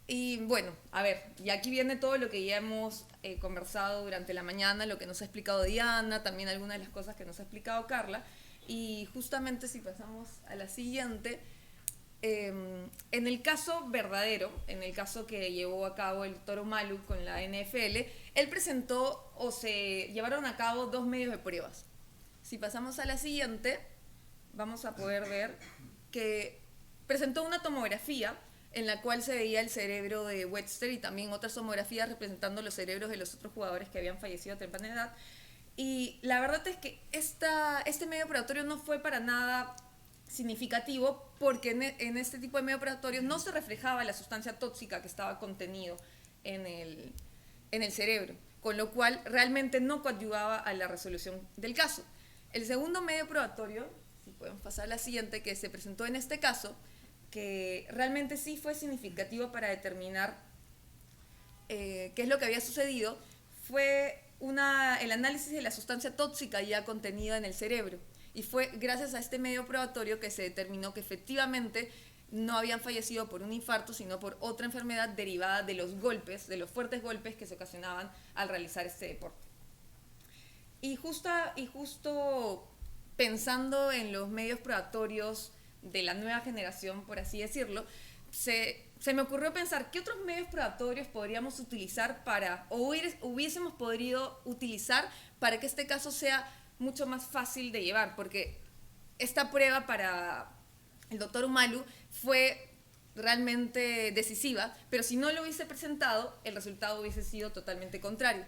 Y bueno, a ver, y aquí viene todo lo que ya hemos conversado durante la mañana, lo que nos ha explicado Diana, también algunas de las cosas que nos ha explicado Carla. Y justamente si pasamos a la siguiente, en el caso verdadero, en el caso que llevó a cabo el Dr. Omalu con la NFL, él presentó o se llevaron a cabo 2 medios de pruebas. Si pasamos a la siguiente, vamos a poder ver que presentó una tomografía en la cual se veía el cerebro de Webster y también otras tomografías representando los cerebros de los otros jugadores que habían fallecido a temprana edad. Y la verdad es que este medio operatorio no fue para nada significativo porque en este tipo de medio operatorio no se reflejaba la sustancia tóxica que estaba contenido en el cerebro, con lo cual realmente no coadyuvaba a la resolución del caso. El segundo medio probatorio, si podemos pasar a la siguiente, que se presentó en este caso, que realmente sí fue significativo para determinar qué es lo que había sucedido, fue el análisis de la sustancia tóxica ya contenida en el cerebro. Y fue gracias a este medio probatorio que se determinó que efectivamente no habían fallecido por un infarto, sino por otra enfermedad derivada de los golpes, de los fuertes golpes que se ocasionaban al realizar este deporte. Y justo pensando en los medios probatorios de la nueva generación, por así decirlo, se me ocurrió pensar qué otros medios probatorios podríamos utilizar hubiésemos podido utilizar para que este caso sea mucho más fácil de llevar, porque esta prueba para el Dr. Omalu fue realmente decisiva, pero si no lo hubiese presentado, el resultado hubiese sido totalmente contrario.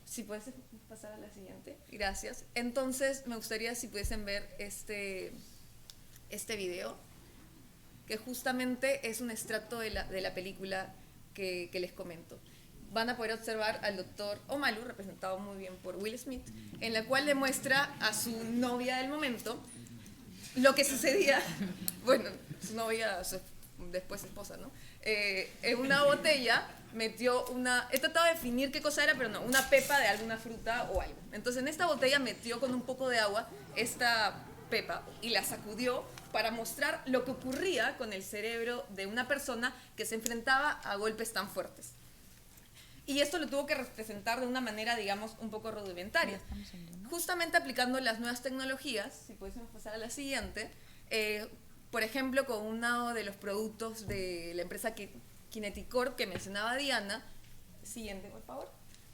Si puedes pasar a la siguiente, gracias. Entonces me gustaría si pudiesen ver este video, que justamente es un extracto de la película que les comento. Van a poder observar al Dr. Omalu, representado muy bien por Will Smith, en la cual demuestra a su novia del momento lo que sucedía, bueno, su novia, después esposa, ¿no? En una botella metió he tratado de definir qué cosa era, pero no, una pepa de alguna fruta o algo. Entonces en esta botella metió con un poco de agua esta pepa y la sacudió para mostrar lo que ocurría con el cerebro de una persona que se enfrentaba a golpes tan fuertes. Y esto lo tuvo que representar de una manera, digamos, un poco rudimentaria. Justamente aplicando las nuevas tecnologías, si pudiésemos pasar a la siguiente, por ejemplo, con uno de los productos de la empresa Kineticorp que mencionaba Diana, siguiente, por favor,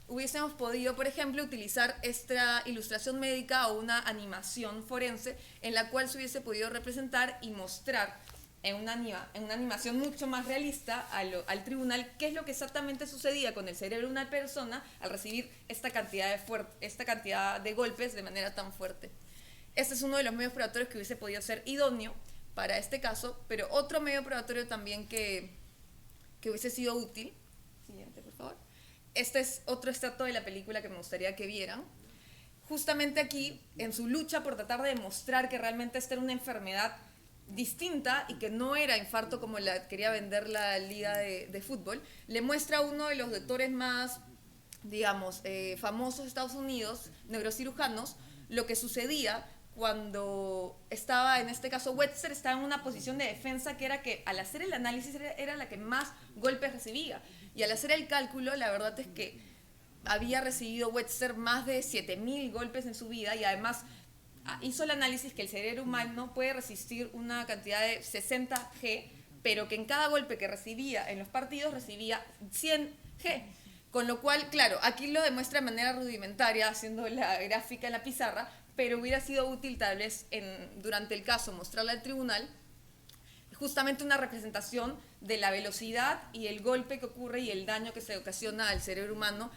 hubiésemos podido, por ejemplo, utilizar esta ilustración médica o una animación forense en la cual se hubiese podido representar y mostrar en una animación mucho más realista al tribunal qué es lo que exactamente sucedía con el cerebro de una persona al recibir esta cantidad de golpes de manera tan fuerte. Este es uno de los medios probatorios que hubiese podido ser idóneo para este caso, pero otro medio probatorio también que hubiese sido útil. Siguiente, por favor. Este es otro extracto de la película que me gustaría que vieran. Justamente aquí, en su lucha por tratar de demostrar que realmente esta era una enfermedad distinta y que no era infarto como la quería vender la liga de fútbol, le muestra a uno de los doctores más, digamos, famosos de Estados Unidos, neurocirujanos, lo que sucedía cuando estaba, en este caso Webster, estaba en una posición de defensa que era que al hacer el análisis era la que más golpes recibía. Y al hacer el cálculo, la verdad es que había recibido Webster más de 7.000 golpes en su vida y además hizo el análisis que el cerebro humano puede resistir una cantidad de 60 G, pero que en cada golpe que recibía en los partidos recibía 100 G. Con lo cual, claro, aquí lo demuestra de manera rudimentaria, haciendo la gráfica en la pizarra, pero hubiera sido útil tal vez durante el caso mostrarle al tribunal justamente una representación de la velocidad y el golpe que ocurre y el daño que se ocasiona al cerebro humano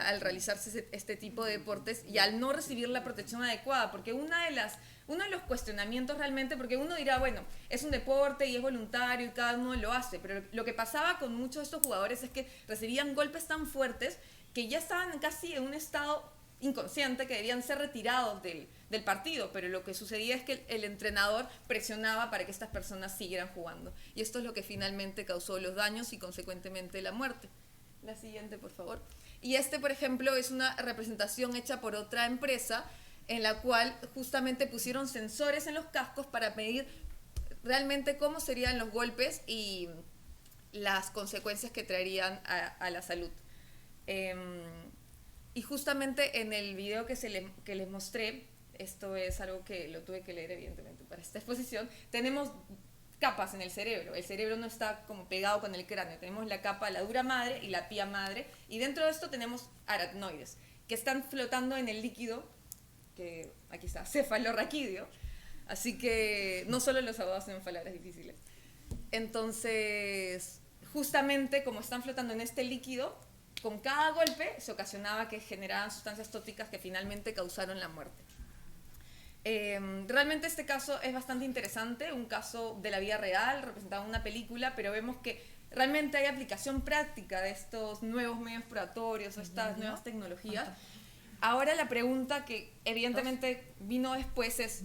al realizarse este tipo de deportes y al no recibir la protección adecuada, porque uno de los cuestionamientos realmente, porque uno dirá, bueno, es un deporte y es voluntario y cada uno lo hace, pero lo que pasaba con muchos de estos jugadores es que recibían golpes tan fuertes que ya estaban casi en un estado inconsciente que debían ser retirados del partido, pero lo que sucedía es que el entrenador presionaba para que estas personas siguieran jugando, y esto es lo que finalmente causó los daños y consecuentemente la muerte. La siguiente, por favor. Y por ejemplo, es una representación hecha por otra empresa en la cual justamente pusieron sensores en los cascos para medir realmente cómo serían los golpes y las consecuencias que traerían a la salud. Y justamente en el video que les mostré, esto es algo que lo tuve que leer evidentemente para esta exposición, tenemos capas en el cerebro no está como pegado con el cráneo, tenemos la capa, la dura madre y la pía madre, y dentro de esto tenemos aracnoides, que están flotando en el líquido, que aquí está, cefalorraquídeo, así que no solo los abogados tienen palabras difíciles. Entonces, justamente como están flotando en este líquido, con cada golpe se ocasionaba que generaban sustancias tóxicas que finalmente causaron la muerte. Realmente este caso es bastante interesante, un caso de la vida real, representado en una película, pero vemos que realmente hay aplicación práctica de estos nuevos medios probatorios, estas nuevas tecnologías. Ahora la pregunta que evidentemente vino después es,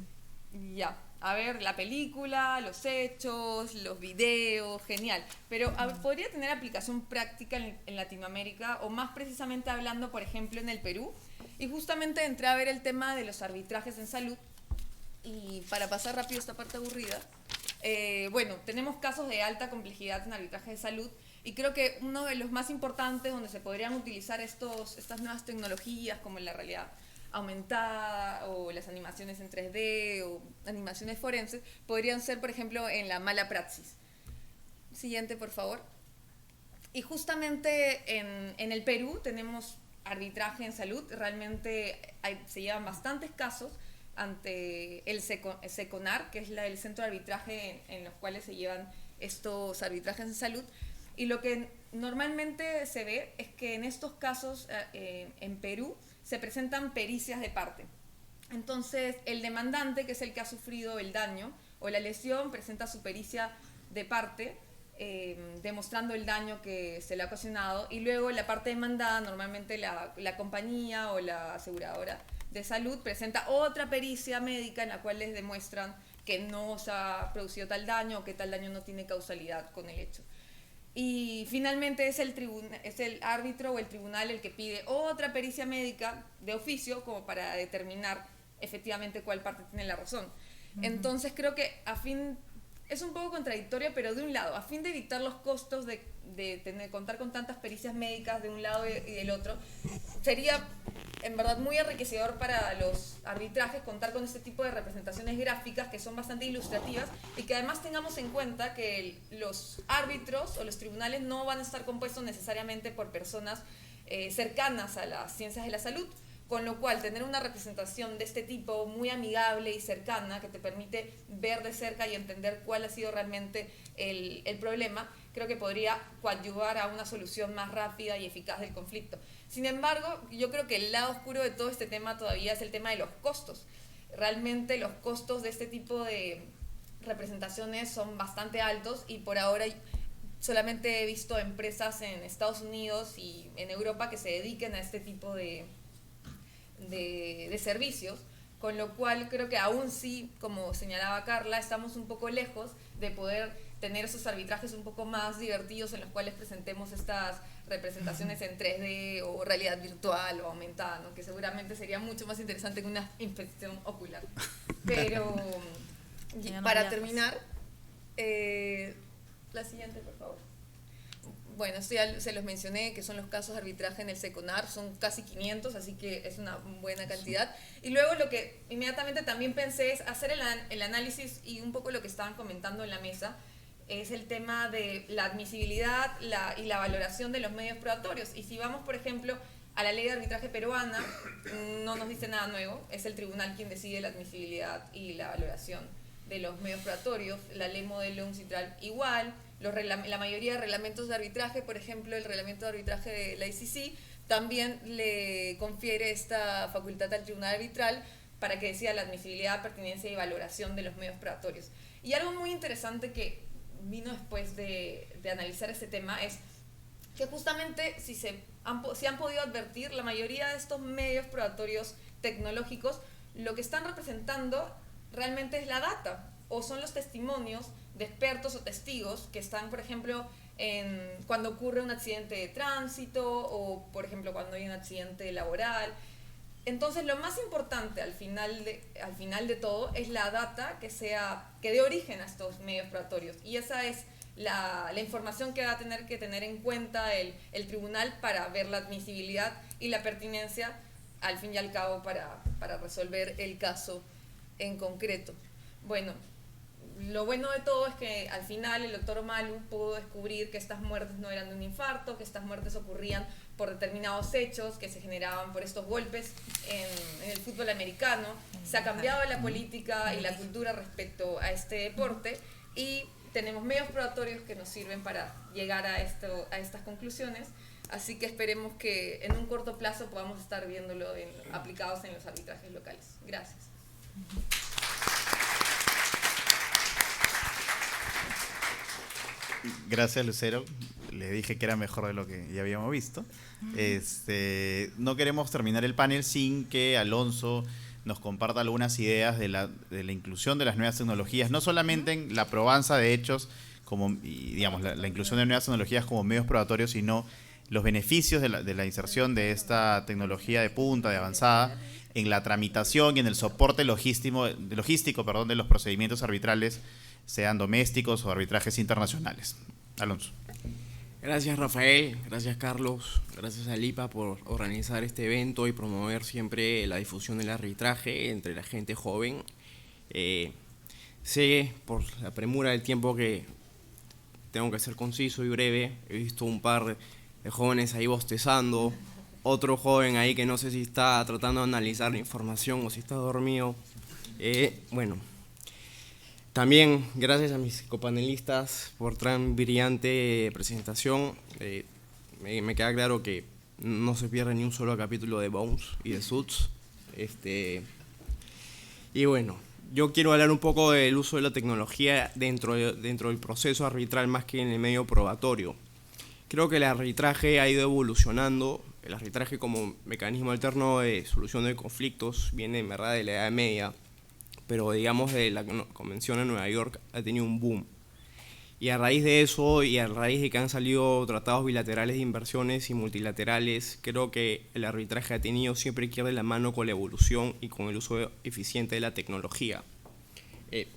ya, a ver, la película, los hechos, los videos, genial, pero ¿podría tener aplicación práctica en Latinoamérica, o más precisamente hablando, por ejemplo, en el Perú? Y justamente entré a ver el tema de los arbitrajes en salud, y para pasar rápido esta parte aburrida, bueno, tenemos casos de alta complejidad en arbitraje de salud, y creo que uno de los más importantes donde se podrían utilizar estas nuevas tecnologías como la realidad aumentada o las animaciones en 3D o animaciones forenses, podrían ser, por ejemplo, en la mala praxis. Siguiente, por favor. Y justamente en el Perú tenemos arbitraje en salud, realmente se llevan bastantes casos ante el SECONAR, que es el centro de arbitraje en los cuales se llevan estos arbitrajes en salud, y lo que normalmente se ve es que en estos casos en Perú se presentan pericias de parte. Entonces el demandante, que es el que ha sufrido el daño o la lesión, presenta su pericia de parte, demostrando el daño que se le ha ocasionado, y luego la parte demandada, normalmente la compañía o la aseguradora de salud, presenta otra pericia médica en la cual les demuestran que no se ha producido tal daño o que tal daño no tiene causalidad con el hecho. Y finalmente es el árbitro o el tribunal el que pide otra pericia médica de oficio como para determinar efectivamente cuál parte tiene la razón. Entonces creo que es un poco contradictorio, pero de un lado, a fin de evitar los costos de contar con tantas pericias médicas de un lado y del otro, sería en verdad muy enriquecedor para los arbitrajes contar con este tipo de representaciones gráficas que son bastante ilustrativas, y que además tengamos en cuenta que los árbitros o los tribunales no van a estar compuestos necesariamente por personas cercanas a las ciencias de la salud, con lo cual tener una representación de este tipo muy amigable y cercana que te permite ver de cerca y entender cuál ha sido realmente el problema, creo que podría coadyuvar a una solución más rápida y eficaz del conflicto. Sin embargo, yo creo que el lado oscuro de todo este tema todavía es el tema de los costos. Realmente los costos de este tipo de representaciones son bastante altos, y por ahora solamente he visto empresas en Estados Unidos y en Europa que se dediquen a este tipo de servicios, con lo cual creo que aún sí, como señalaba Carla, estamos un poco lejos de poder tener esos arbitrajes un poco más divertidos en los cuales presentemos estas representaciones en 3D o realidad virtual o aumentada, ¿no? Que seguramente sería mucho más interesante que una inspección ocular. Pero para terminar, la siguiente, por favor. Bueno, esto ya se los mencioné, que son los casos de arbitraje en el SECONAR, son casi 500, así que es una buena cantidad. Y luego lo que inmediatamente también pensé es hacer el análisis, y un poco lo que estaban comentando en la mesa, es el tema de la admisibilidad y la valoración de los medios probatorios. Y si vamos, por ejemplo, a la ley de arbitraje peruana, no nos dice nada nuevo, es el tribunal quien decide la admisibilidad y la valoración de los medios probatorios, la ley modelo UNCITRAL igual, la mayoría de reglamentos de arbitraje, por ejemplo, el reglamento de arbitraje de la ICC, también le confiere esta facultad al tribunal arbitral para que decida la admisibilidad, pertinencia y valoración de los medios probatorios. Y algo muy interesante que vino después de analizar este tema es que justamente si han podido advertir, la mayoría de estos medios probatorios tecnológicos lo que están representando realmente es la data o son los testimonios de expertos o testigos que están, por ejemplo, cuando ocurre un accidente de tránsito o, por ejemplo, cuando hay un accidente laboral. Entonces, lo más importante al final de todo es la data que dé origen a estos medios probatorios. Y esa es la información que va a tener que tener en cuenta el tribunal para ver la admisibilidad y la pertinencia, al fin y al cabo, para resolver el caso en concreto. Bueno, lo bueno de todo es que al final el doctor Malu pudo descubrir que estas muertes no eran de un infarto, que estas muertes ocurrían por determinados hechos que se generaban por estos golpes en el fútbol americano. Se ha cambiado la política y la cultura respecto a este deporte y tenemos medios probatorios que nos sirven para llegar a estas conclusiones. Así que esperemos que en un corto plazo podamos estar viéndolo aplicados en los arbitrajes locales. Gracias. Gracias, Lucero. Le dije que era mejor de lo que ya habíamos visto. No queremos terminar el panel sin que Alonso nos comparta algunas ideas de la inclusión de las nuevas tecnologías, no solamente en la probanza de hechos, digamos, la inclusión de nuevas tecnologías como medios probatorios, sino los beneficios de la inserción de esta tecnología de punta, de avanzada, en la tramitación y en el soporte logístico de los procedimientos arbitrales, sean domésticos o arbitrajes internacionales. Alonso. Gracias, Rafael, gracias, Carlos, gracias a LIPA por organizar este evento y promover siempre la difusión del arbitraje entre la gente joven. Sé por la premura del tiempo que tengo que ser conciso y breve. He visto un par de jóvenes ahí bostezando, otro joven ahí que no sé si está tratando de analizar la información o si está dormido. Bueno, también gracias a mis copanelistas por tan brillante presentación. Me queda claro que no se pierde ni un solo capítulo de Bones y de Suits. Y bueno, yo quiero hablar un poco del uso de la tecnología dentro del proceso arbitral más que en el medio probatorio. Creo que el arbitraje ha ido evolucionando. El arbitraje como mecanismo alterno de solución de conflictos viene en verdad de la Edad Media, pero digamos de la Convención de Nueva York ha tenido un boom. Y a raíz de eso y a raíz de que han salido tratados bilaterales de inversiones y multilaterales, creo que el arbitraje ha tenido siempre que ir de la mano con la evolución y con el uso eficiente de la tecnología.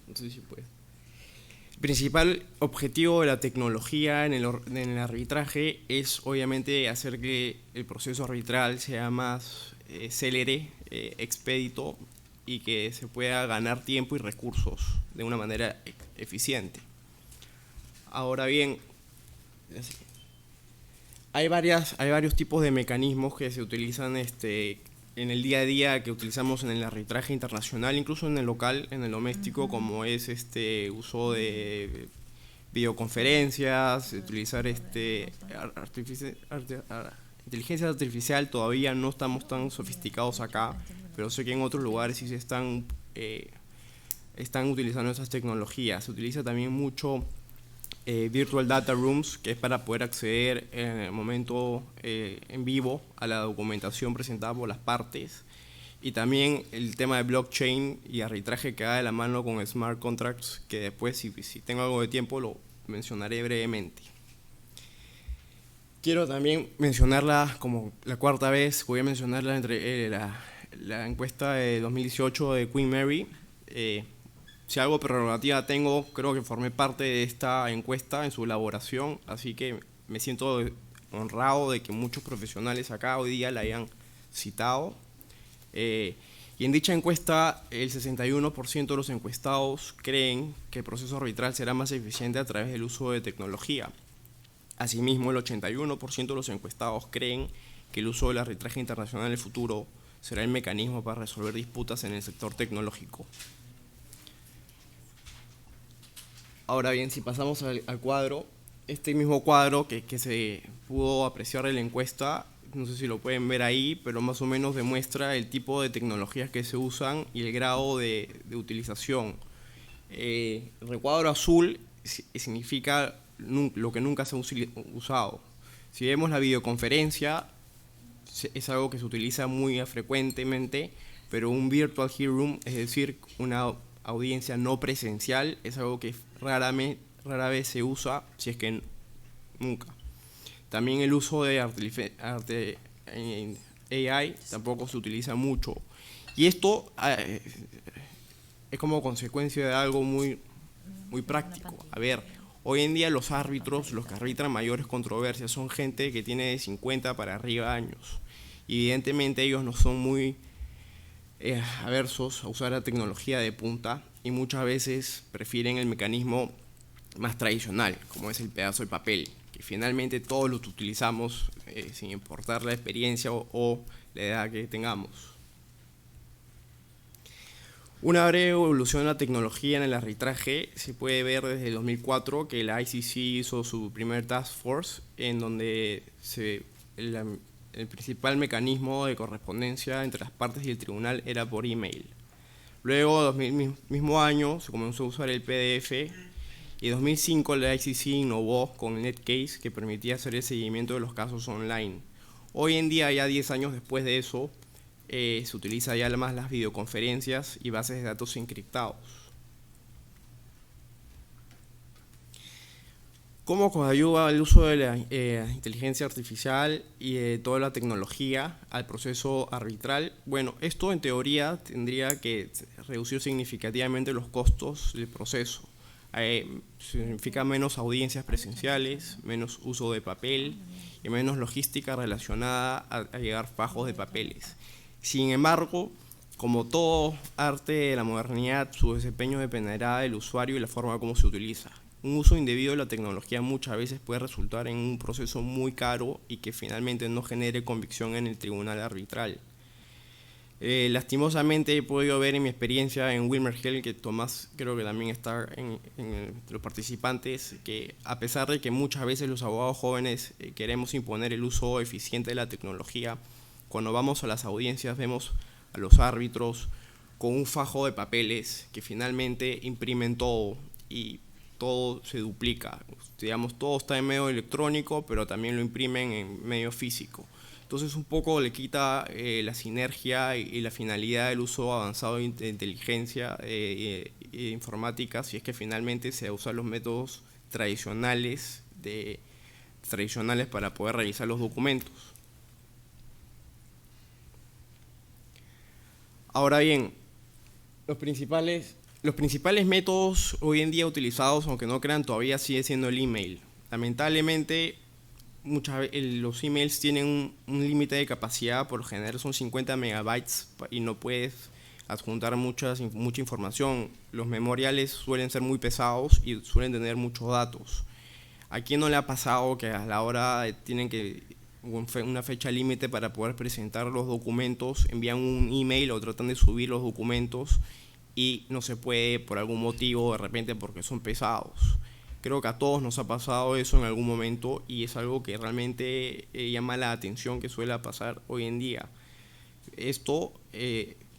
No sé si puede. El principal objetivo de la tecnología en el arbitraje es obviamente hacer que el proceso arbitral sea más célere, expedito y que se pueda ganar tiempo y recursos de una manera eficiente. Ahora bien, hay varios tipos de mecanismos que se utilizan en el día a día, que utilizamos en el arbitraje internacional, incluso en el local, en el doméstico, como es uso de videoconferencias, utilizar inteligencia artificial. Todavía no estamos tan sofisticados acá, pero sé que en otros lugares sí se están utilizando esas tecnologías. Se utiliza también mucho Virtual Data Rooms, que es para poder acceder en el momento en vivo a la documentación presentada por las partes. Y también el tema de blockchain y arbitraje que va de la mano con smart contracts, que después, si tengo algo de tiempo, lo mencionaré brevemente. Quiero también mencionarla como la cuarta vez, voy a mencionarla entre la encuesta de 2018 de Queen Mary. Si algo prerrogativa tengo, creo que formé parte de esta encuesta en su elaboración, así que me siento honrado de que muchos profesionales acá hoy día la hayan citado. Y en dicha encuesta, el 61% de los encuestados creen que el proceso arbitral será más eficiente a través del uso de tecnología. Asimismo, el 81% de los encuestados creen que el uso del arbitraje internacional en el futuro será el mecanismo para resolver disputas en el sector tecnológico. Ahora bien, si pasamos al cuadro, este mismo cuadro que se pudo apreciar en la encuesta, no sé si lo pueden ver ahí, pero más o menos demuestra el tipo de tecnologías que se usan y el grado de utilización. El recuadro azul significa lo que nunca se ha usado. Si vemos la videoconferencia, es algo que se utiliza muy frecuentemente, pero un virtual hearing, es decir, una audiencia no presencial, es algo que rara vez se usa, si es que nunca. También el uso de AI tampoco se utiliza mucho. Y esto es como consecuencia de algo muy práctico. A ver, hoy en día los árbitros, los que arbitran mayores controversias, son gente que tiene de 50 para arriba años. Evidentemente ellos no son muy aversos a usar la tecnología de punta y muchas veces prefieren el mecanismo más tradicional, como es el pedazo de papel, que finalmente todos los utilizamos sin importar la experiencia o la edad que tengamos. Una breve evolución de la tecnología en el arbitraje se puede ver desde el 2004, que la ICC hizo su primer task force, en donde el principal mecanismo de correspondencia entre las partes y el tribunal era por email. Luego, en el mismo año, se comenzó a usar el PDF, y en 2005 la ICC innovó con el Netcase, que permitía hacer el seguimiento de los casos online. Hoy en día, ya 10 años después de eso, se utiliza ya más las videoconferencias y bases de datos encriptados. ¿Cómo coadyuva el uso de la inteligencia artificial y de toda la tecnología al proceso arbitral? Bueno, esto en teoría tendría que reducir significativamente los costos del proceso. Significa menos audiencias presenciales, menos uso de papel y menos logística relacionada a llegar fajos de papeles. Sin embargo, como todo arte de la modernidad, su desempeño dependerá del usuario y la forma como se utiliza. Un uso indebido de la tecnología muchas veces puede resultar en un proceso muy caro y que finalmente no genere convicción en el tribunal arbitral. Lastimosamente he podido ver en mi experiencia en WilmerHale, que Tomás creo que también está entre los participantes, que a pesar de que muchas veces los abogados jóvenes queremos imponer el uso eficiente de la tecnología, cuando vamos a las audiencias vemos a los árbitros con un fajo de papeles que finalmente imprimen todo y todo se duplica. Digamos, todo está en medio electrónico, pero también lo imprimen en medio físico. Entonces un poco le quita la sinergia y la finalidad del uso avanzado de inteligencia informática, si es que finalmente se usan los métodos tradicionales para poder realizar los documentos. Ahora bien, los principales métodos hoy en día utilizados, aunque no crean, todavía sigue siendo el email. Lamentablemente, los emails tienen un límite de capacidad, por lo general son 50 megabytes y no puedes adjuntar mucha información. Los memoriales suelen ser muy pesados y suelen tener muchos datos. ¿A quién no le ha pasado que a la hora tienen una fecha límite para poder presentar los documentos, envían un email o tratan de subir los documentos y no se puede por algún motivo, de repente porque son pesados? Creo que a todos nos ha pasado eso en algún momento y es algo que realmente llama la atención que suele pasar hoy en día. Esto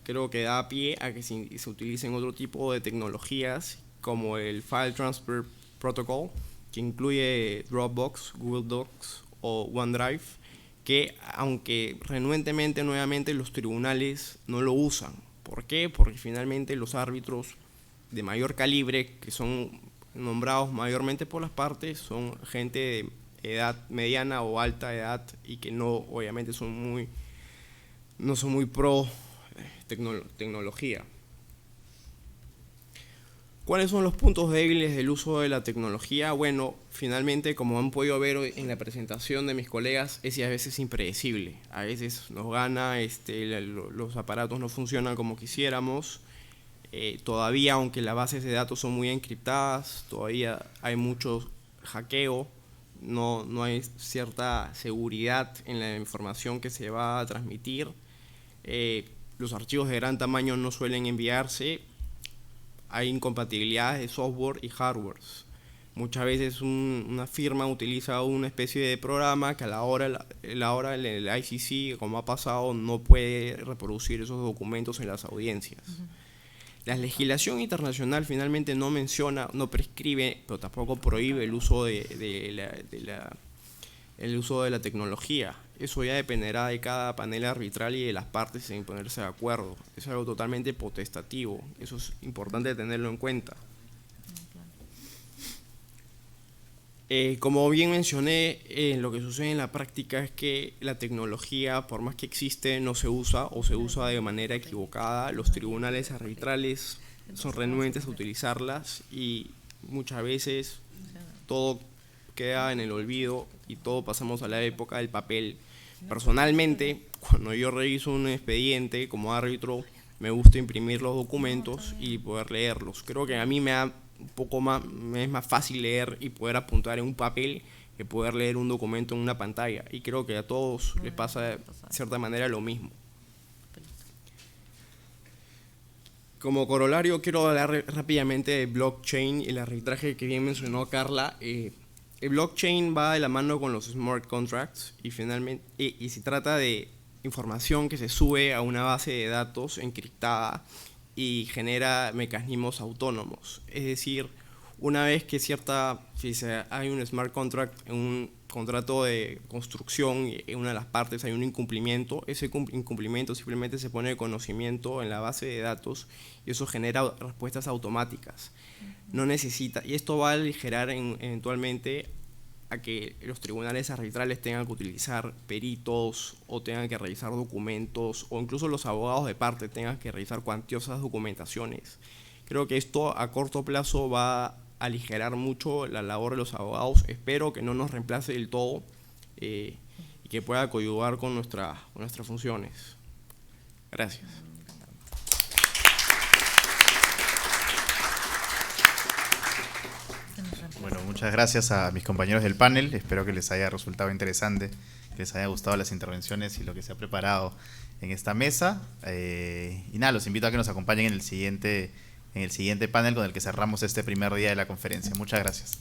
creo que da pie a que se utilicen otro tipo de tecnologías como el File Transfer Protocol, que incluye Dropbox, Google Docs o OneDrive, que aunque renuentemente nuevamente los tribunales no lo usan. ¿Por qué? Porque finalmente los árbitros de mayor calibre, que son nombrados mayormente por las partes, son gente de edad mediana o alta edad y que no, obviamente no son muy pro tecnología. ¿Cuáles son los puntos débiles del uso de la tecnología? Bueno, finalmente, como han podido ver en la presentación de mis colegas, es a veces impredecible. A veces nos gana, los aparatos no funcionan como quisiéramos. Todavía, aunque las bases de datos son muy encriptadas, todavía hay mucho hackeo, no hay cierta seguridad en la información que se va a transmitir. Los archivos de gran tamaño no suelen enviarse. hay incompatibilidades de software y hardware. Muchas veces una firma utiliza una especie de programa que a la hora el ICC, como ha pasado, no puede reproducir esos documentos en las audiencias. La legislación internacional finalmente no menciona, no prescribe, pero tampoco prohíbe el uso el uso de la tecnología. Eso ya dependerá de cada panel arbitral y de las partes en ponerse de acuerdo. Es algo totalmente potestativo. Eso es importante tenerlo en cuenta. Como bien mencioné, lo que sucede en la práctica es que la tecnología, por más que existe, no se usa o se usa de manera equivocada. Los tribunales arbitrales son renuentes a utilizarlas y muchas veces todo queda en el olvido y todo pasamos a la época del papel. Personalmente, cuando yo reviso un expediente como árbitro, me gusta imprimir los documentos y poder leerlos. Creo que a mí me es más fácil leer y poder apuntar en un papel que poder leer un documento en una pantalla. Y creo que a todos les pasa de cierta manera lo mismo. Como corolario, quiero hablar rápidamente de blockchain y el arbitraje que bien mencionó Carla. El blockchain va de la mano con los smart contracts y finalmente se trata de información que se sube a una base de datos encriptada y genera mecanismos autónomos. Es decir, una vez que hay un smart contract, en un contrato de construcción y en una de las partes hay un incumplimiento, ese incumplimiento simplemente se pone de conocimiento en la base de datos y eso genera respuestas automáticas. No necesita, y esto va a aligerar eventualmente a que los tribunales arbitrales tengan que utilizar peritos o tengan que revisar documentos o incluso los abogados de parte tengan que revisar cuantiosas documentaciones. Creo que esto a corto plazo va a aligerar mucho la labor de los abogados. Espero que no nos reemplace del todo y que pueda coadyuvar con nuestras funciones. Gracias. Bueno, muchas gracias a mis compañeros del panel. Espero que les haya resultado interesante, que les haya gustado las intervenciones y lo que se ha preparado en esta mesa. Y nada, los invito a que nos acompañen en el siguiente panel con el que cerramos este primer día de la conferencia. Muchas gracias.